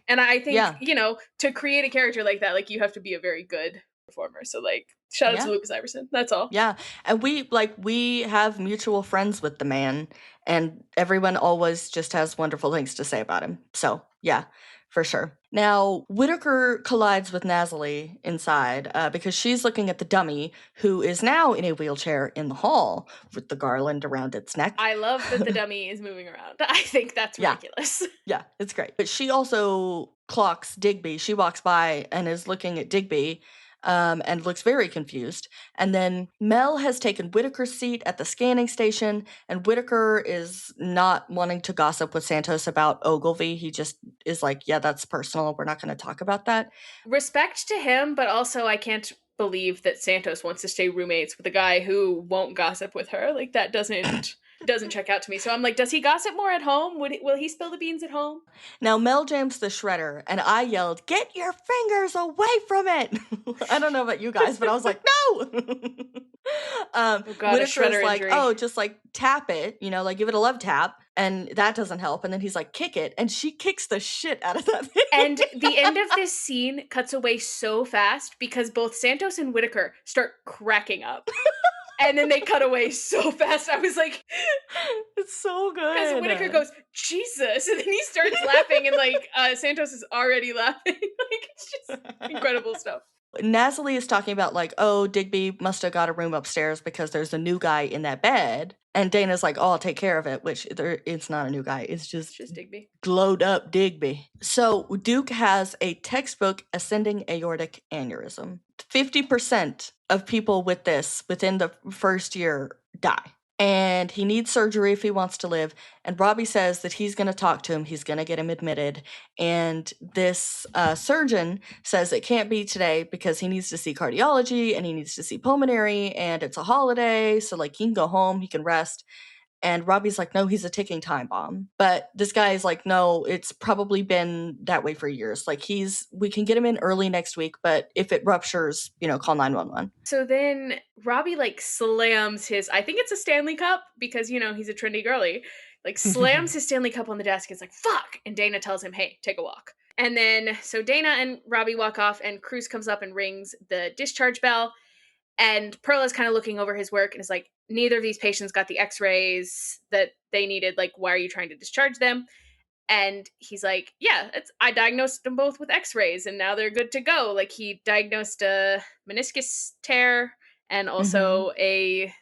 and I think, you know, to create a character like that, like you have to be a very good performer. So like shout out to Lucas Iverson. That's all. Yeah. And we have mutual friends with the man, and everyone always just has wonderful things to say about him. So yeah, for sure. Now, Whitaker collides with Nasally inside because she's looking at the dummy, who is now in a wheelchair in the hall with the garland around its neck. I love that the dummy is moving around. I think that's ridiculous. Yeah, it's great. But she also clocks Digby. She walks by and is looking at Digby and looks very confused. And then Mel has taken Whitaker's seat at the scanning station, and Whitaker is not wanting to gossip with Santos about Ogilvy. He just is like, yeah, that's personal. We're not going to talk about that. Respect to him, but also I can't believe that Santos wants to stay roommates with a guy who won't gossip with her. Like that doesn't check out to me. So I'm like, does he gossip more at home? Will he spill the beans at home? Now Mel jams the shredder, and I yelled, "Get your fingers away from it!" I don't know about you guys, but I was like, no. Whitaker's like, oh, just like tap it, you know, like give it a love tap, and that doesn't help. And then he's like, kick it, and she kicks the shit out of that thing. And the end of this scene cuts away so fast because both Santos and Whitaker start cracking up. And then they cut away so fast. I was like, it's so good. Because Whitaker goes, Jesus. And then he starts laughing, and like Santos is already laughing. Like it's just incredible stuff. Nasally is talking about like, oh, Digby must have got a room upstairs because there's a new guy in that bed. And Dana's like, oh, I'll take care of it, which it's not a new guy. It's just Digby. Glowed up Digby. So Duke has a textbook ascending aortic aneurysm. 50% of people with this within the first year die. And he needs surgery if he wants to live. And Robbie says that he's going to talk to him. He's going to get him admitted. And this surgeon says it can't be today because he needs to see cardiology and he needs to see pulmonary, and it's a holiday. So like he can go home, he can rest. And Robbie's like, no, he's a ticking time bomb. But this guy is like, no, it's probably been that way for years. Like we can get him in early next week, but if it ruptures, you know, call 911. So then Robbie like slams I think it's a Stanley Cup because, you know, he's a trendy girly, like slams his Stanley Cup on the desk. It's like, fuck. And Dana tells him, hey, take a walk. And then, so Dana and Robbie walk off, and Cruz comes up and rings the discharge bell. And Pearl is kind of looking over his work and is like, neither of these patients got the x-rays that they needed. Like, why are you trying to discharge them? And he's like, yeah, I diagnosed them both with x-rays and now they're good to go. Like he diagnosed a meniscus tear and also a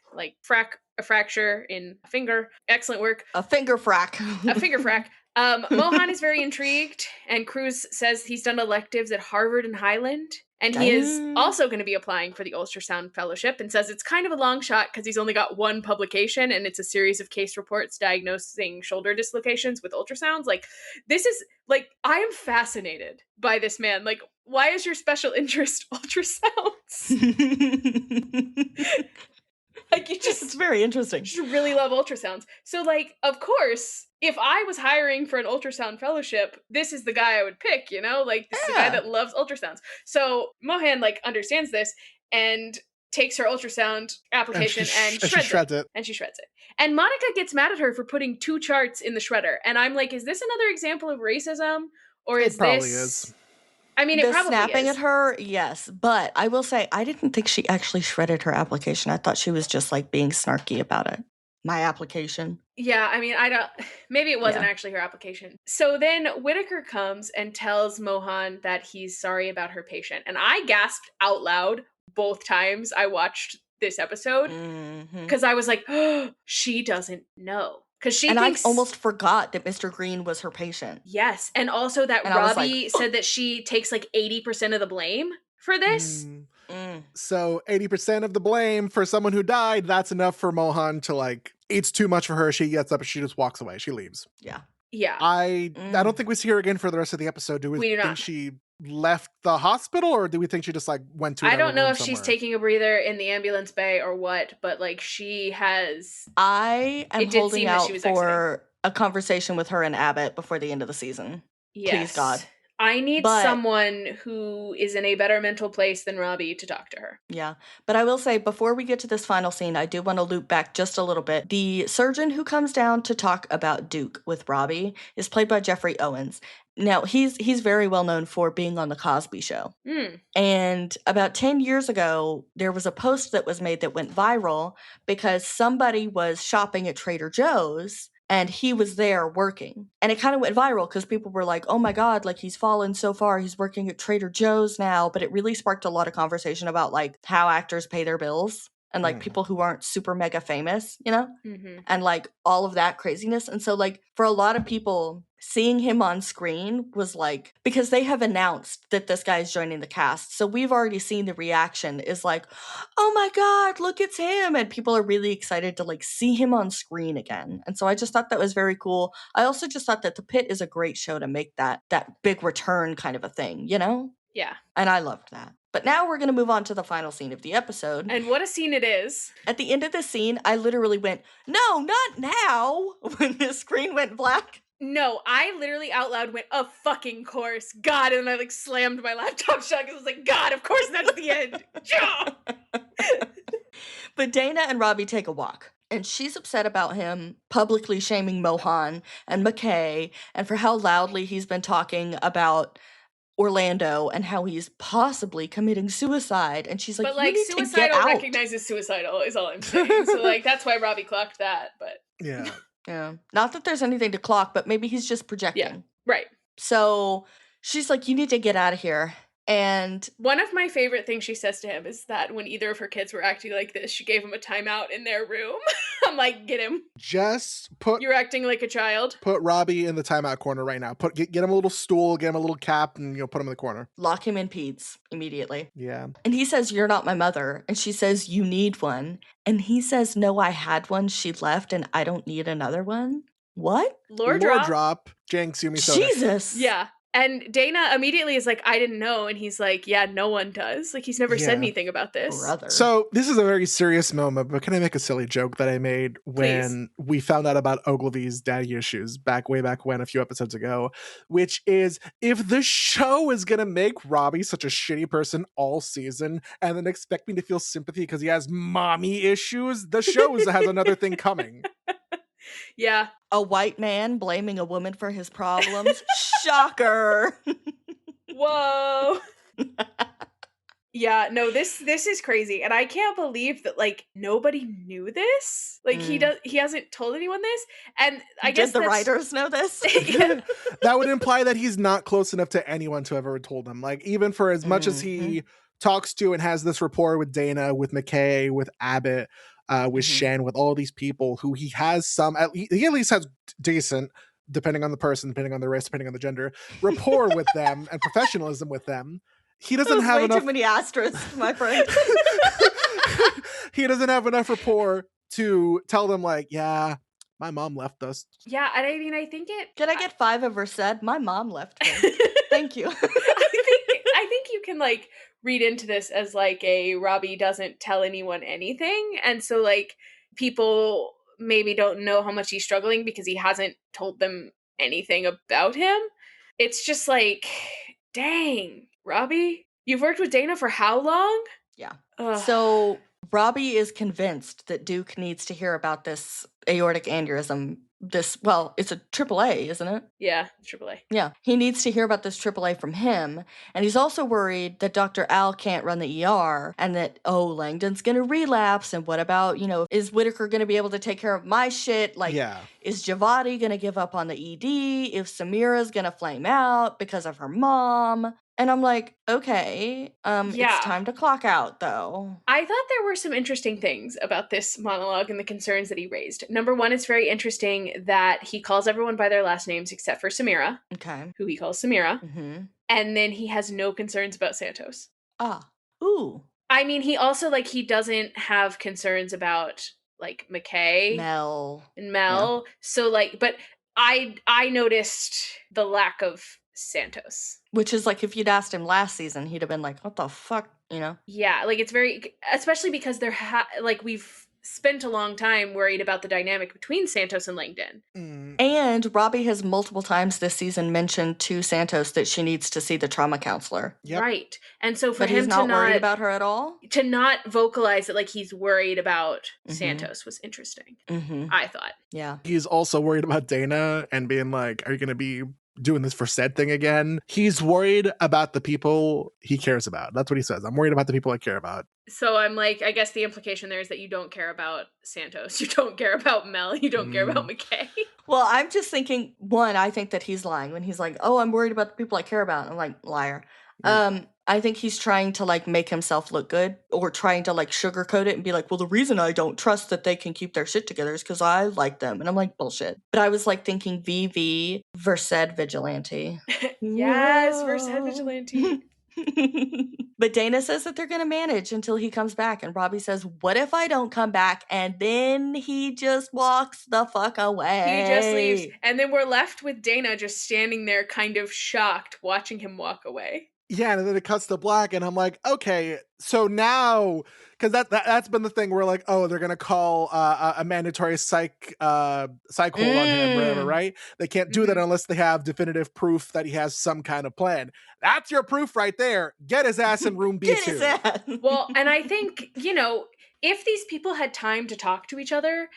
fracture in a finger. Excellent work. A finger frack. A finger frack. Mohan is very intrigued, and Cruz says he's done electives at Harvard and Highland, and he is also going to be applying for the ultrasound fellowship, and says it's kind of a long shot because he's only got one publication, and it's a series of case reports diagnosing shoulder dislocations with ultrasounds. Like, this is, like, I am fascinated by this man. Like, why is your special interest ultrasounds? Like, it's very interesting. You just really love ultrasounds. So, like, of course, if I was hiring for an ultrasound fellowship, this is the guy I would pick, you know? Like, this is the guy that loves ultrasounds. So, Mohan, like, understands this and takes her ultrasound application and shreds it. And she shreds it. And Monica gets mad at her for putting 2 charts in the shredder. And I'm like, is this another example of racism? Or is it probably is. I mean, it probably snapping is. at her, yes. But I will say, I didn't think she actually shredded her application. I thought she was just like being snarky about it. My application. Yeah, I mean, maybe it wasn't actually her application. So then Whitaker comes and tells Mohan that he's sorry about her patient. And I gasped out loud both times I watched this episode. Because I was like, oh, she doesn't know. I almost forgot that Mr. Green was her patient. Yes. And also that Robbie said that she takes like 80% of the blame for this. So 80% of the blame for someone who died, that's enough for Mohan to like, it's too much for her. She gets up and she just walks away. She leaves. Yeah. Yeah. I don't think we see her again for the rest of the episode. Do we think she left the hospital, or do we think she just like went to I don't know if she's taking a breather in the ambulance bay or what, but like she has I am holding out for a conversation with her and Abbott before the end of the season. Yes. Please, God. I need someone who is in a better mental place than Robbie to talk to her. Yeah. But I will say, before we get to this final scene, I do want to loop back just a little bit. The surgeon who comes down to talk about Duke with Robbie is played by Jeffrey Owens. Now, he's very well known for being on The Cosby Show. And about 10 years ago, there was a post that was made that went viral because somebody was shopping at Trader Joe's and he was there working. And it kind of went viral because people were like, oh my God, like he's fallen so far. He's working at Trader Joe's now. But it really sparked a lot of conversation about like how actors pay their bills and like people who aren't super mega famous, you know? And like all of that craziness. And so like for a lot of people, seeing him on screen was like, because they have announced that this guy is joining the cast. So we've already seen the reaction is like, oh my God, look, it's him. And people are really excited to like see him on screen again. And so I just thought that was very cool. I also just thought that The Pitt is a great show to make that big return kind of a thing, you know? Yeah. And I loved that. But now we're going to move on to the final scene of the episode. And what a scene it is. At the end of the scene, I literally went, no, not now, when the screen went black. No, I literally out loud went, of fucking course, God, and I like slammed my laptop shut because I was like, God, of course that's the end. But Dana and Robbie take a walk. And she's upset about him publicly shaming Mohan and McKay and for how loudly he's been talking about Orlando and how he's possibly committing suicide. And she's like, but like, you need to get suicidal out. recognizes suicidal is all I'm saying. So like, that's why Robbie clocked that, but. Yeah. Yeah. Not that there's anything to clock, but maybe he's just projecting. Yeah, right. So she's like, you need to get out of here. And one of my favorite things she says to him is that when either of her kids were acting like this, she gave him a timeout in their room. I'm like, get him. You're acting like a child. Put Robbie in the timeout corner right now. Get him a little stool, get him a little cap, and put him in the corner. Lock him in peds immediately. Yeah. And he says, you're not my mother. And she says, you need one. And he says, no, I had one. She left and I don't need another one. What? Lore drop. Jang Sumi Soda. Jesus. Yeah. And Dana immediately is like, I didn't know. And he's like, yeah, no one does. Like, he's never said anything about this. Brother. So this is a very serious moment, but can I make a silly joke that I made when we found out about Ogilvy's daddy issues way back when, a few episodes ago, which is, if the show is going to make Robbie such a shitty person all season and then expect me to feel sympathy because he has mommy issues, the show has another thing coming. Yeah. A white man blaming a woman for his problems. Shocker. Whoa. Yeah, no, this is crazy. And I can't believe that like nobody knew this. Like he hasn't told anyone this. And I guess the writers know this? Yeah. That would imply that he's not close enough to anyone to have ever told him. Like, even for as much as he talks to and has this rapport with Dana, with McKay, with Abbott, with Shen, with all these people who he has he at least has decent, depending on the person, depending on the race, depending on the gender, rapport with them and professionalism with them. He doesn't have enough. Too many asterisks, my friend. He doesn't have enough rapport to tell them like, yeah, my mom left us. Yeah, and I mean, I think Can I get 5 of her said? My mom left me. Thank you. I think you can like read into this as like a Robbie doesn't tell anyone anything, and so like people maybe don't know how much he's struggling because he hasn't told them anything about him. It's just like, dang, Robbie, you've worked with Dana for how long? Yeah. Ugh. So Robbie is convinced that Duke needs to hear about this aortic aneurysm. It's a AAA, isn't it? Yeah, AAA. Yeah, he needs to hear about this AAA from him. And he's also worried that Dr. Al can't run the ER and that, Langdon's going to relapse. And what about, is Whitaker going to be able to take care of my shit? Like, is Javati going to give up on the ED? If Samira's going to flame out because of her mom? And I'm like, okay, it's time to clock out, though. I thought there were some interesting things about this monologue and the concerns that he raised. Number one, it's very interesting that he calls everyone by their last names except for Samira, who he calls Samira. Mm-hmm. And then he has no concerns about Santos. Ooh. I mean, he also, he doesn't have concerns about, McKay. Mel. Yeah. So, but I noticed the lack of Santos. Which is if you'd asked him last season, he'd have been like, what the fuck, Yeah, it's very, especially because we've spent a long time worried about the dynamic between Santos and Langdon. And Robbie has multiple times this season mentioned to Santos that she needs to see the trauma counselor. Yep. Right. And so for But him he's not to worried about her at all? To not vocalize that, like, he's worried about Santos was interesting, I thought. Yeah. He's also worried about Dana and being like, are you going to be doing this for said thing again? He's worried about the people he cares about. That's what he says. I'm worried about the people I care about. So I'm like, I guess the implication there is that you don't care about Santos. You don't care about Mel. You don't care about McKay. Well, I'm just thinking, one, I think that he's lying when he's like, oh, I'm worried about the people I care about. I'm like, liar. I think he's trying to like make himself look good or trying to like sugarcoat it and be like, well, the reason I don't trust that they can keep their shit together is because I like them. And I'm like, bullshit. But I was like thinking VV Versed Vigilante. Yes, Versed Vigilante. But Dana says that they're going to manage until he comes back. And Robbie says, what if I don't come back? And then he just walks the fuck away. He just leaves. And then we're left with Dana just standing there kind of shocked, watching him walk away. Yeah, and then it cuts to black, and I'm like, okay, so now, because that's been the thing where like, oh, they're gonna call a mandatory psych hold on him, whatever, right? They can't do that unless they have definitive proof that he has some kind of plan. That's your proof right there. Get his ass in room B2. Get his ass. Well, and I think, you know, if these people had time to talk to each other,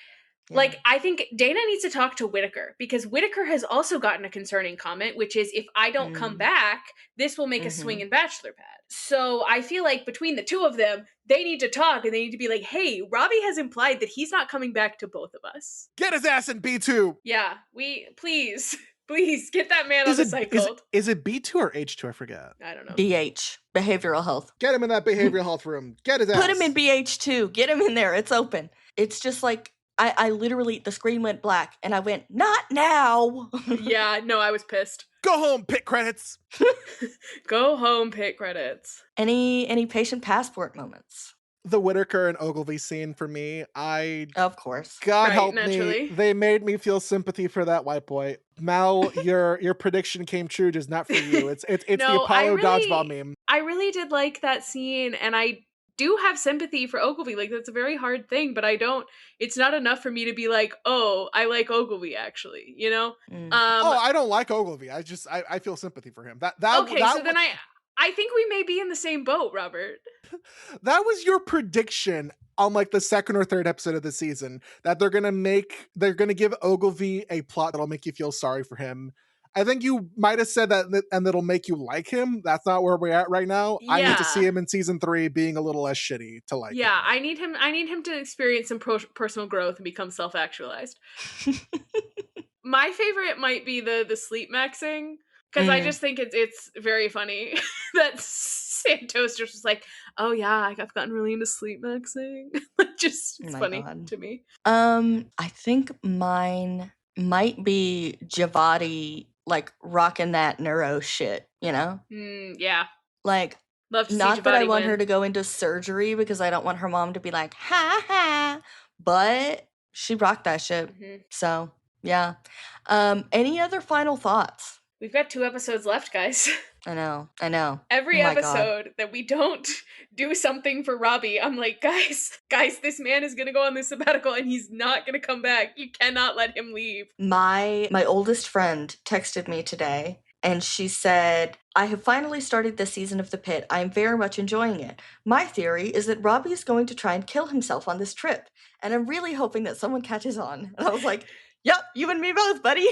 like, I think Dana needs to talk to Whittaker, because Whittaker has also gotten a concerning comment, which is, if I don't come back, this will make a swing in Bachelor Pad. So I feel like between the two of them, they need to talk, and they need to be like, hey, Robbie has implied that he's not coming back to both of us. Get his ass in B2. Yeah, please get that man on the cycle. Is it B2 or H2? I forget. I don't know. BH, behavioral health. Get him in that behavioral health room. Get his ass. Put him in BH2. Get him in there. It's open. It's just like, I literally, the screen went black and I went, not now. Yeah, no, I was pissed. Go home, PITT credits. Go home, PITT credits. Any patient passport moments? The Whittaker and Ogilvy scene for me, of course. God help naturally. me. They made me feel sympathy for that white boy. Mal, your prediction came true, just not for you. It's no, the Apollo dodgeball meme. I really did like that scene, and I do have sympathy for Ogilvy. Like, that's a very hard thing, but it's not enough for me to be like, oh, I like Ogilvy, actually, you know? I don't like Ogilvy. I feel sympathy for him. Then I think we may be in the same boat, Robert. That was your prediction on like the second or third episode of the season, that they're gonna give Ogilvy a plot that'll make you feel sorry for him. I think you might have said that, and it'll make you like him. That's not where we're at right now. Yeah. I need to see him in season 3 being a little less shitty to like. Yeah, him. I need him to experience some personal growth and become self-actualized. My favorite might be the sleep maxing, because I just think it's very funny that Santos just was like, oh yeah, I've gotten really into sleep maxing. It's funny to me. I think mine might be Javati, like rocking that neuro shit, you know? Yeah. Like, love to not see that I want win. her to go into surgery because I don't want her mom to be like, ha ha, but she rocked that shit. So yeah. Any other final thoughts? We've got 2 episodes left, guys. I know. Every episode that we don't do something for Robbie, I'm like, guys, this man is going to go on this sabbatical and he's not going to come back. You cannot let him leave. My oldest friend texted me today and she said, I have finally started this season of The Pitt. I am very much enjoying it. My theory is that Robbie is going to try and kill himself on this trip. And I'm really hoping that someone catches on. And I was like, yep, you and me both, buddy.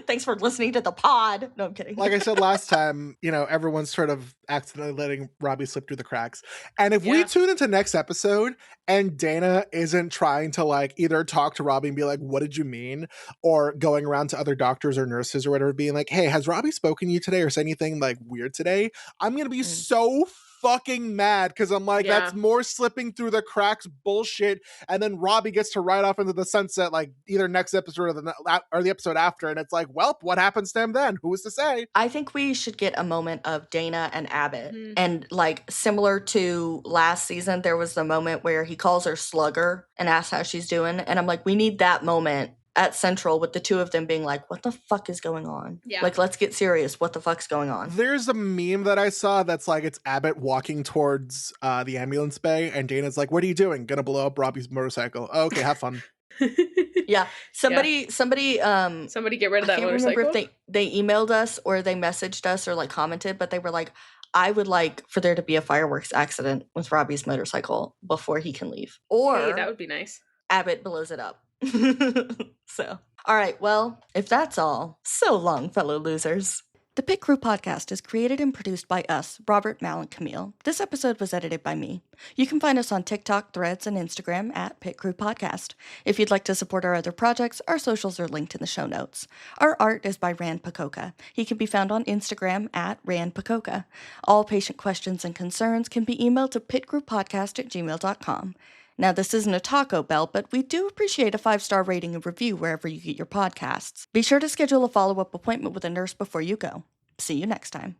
Thanks for listening to the pod. No, I'm kidding. Like I said last time, everyone's sort of accidentally letting Robbie slip through the cracks. And if we tune into next episode and Dana isn't trying to like either talk to Robbie and be like, what did you mean? Or going around to other doctors or nurses or whatever, being like, hey, has Robbie spoken to you today or said anything like weird today? I'm going to be so fucking mad, because I'm like, that's more slipping through the cracks bullshit, and then Robbie gets to ride off into the sunset like either next episode or the episode after, and it's like, well, what happens to him then? Who is to say? I think we should get a moment of Dana and Abbott, and like similar to last season, there was the moment where he calls her Slugger and asks how she's doing, and I'm like, we need that moment at Central with the two of them being like, what the fuck is going on? Yeah. Like, let's get serious. What the fuck's going on? There's a meme that I saw that's like, it's Abbott walking towards the ambulance bay, and Dana's like, what are you doing? Gonna blow up Robbie's motorcycle. Oh, okay, have fun. Yeah. Somebody get rid of that I can't motorcycle. remember if they emailed us or they messaged us or like commented, but they were like, I would like for there to be a fireworks accident with Robbie's motorcycle before he can leave. Or Hey, that would be nice. Abbott blows it up. So, all right, well, if that's all, so long, fellow losers. The Pit Crew podcast is created and produced by us, Robert, Mal, and Camille. This episode was edited by me. You can find us on TikTok, Threads, and Instagram at Pit Crew Podcast. If you'd like to support our other projects, our socials are linked in the show notes. Our art is by Rand Pacoca. He can be found on Instagram at Rand Pacoca. All patient questions and concerns can be emailed to pittcrewpodcast@gmail.com. Now, this isn't a Taco Bell, but we do appreciate a 5-star rating and review wherever you get your podcasts. Be sure to schedule a follow-up appointment with a nurse before you go. See you next time.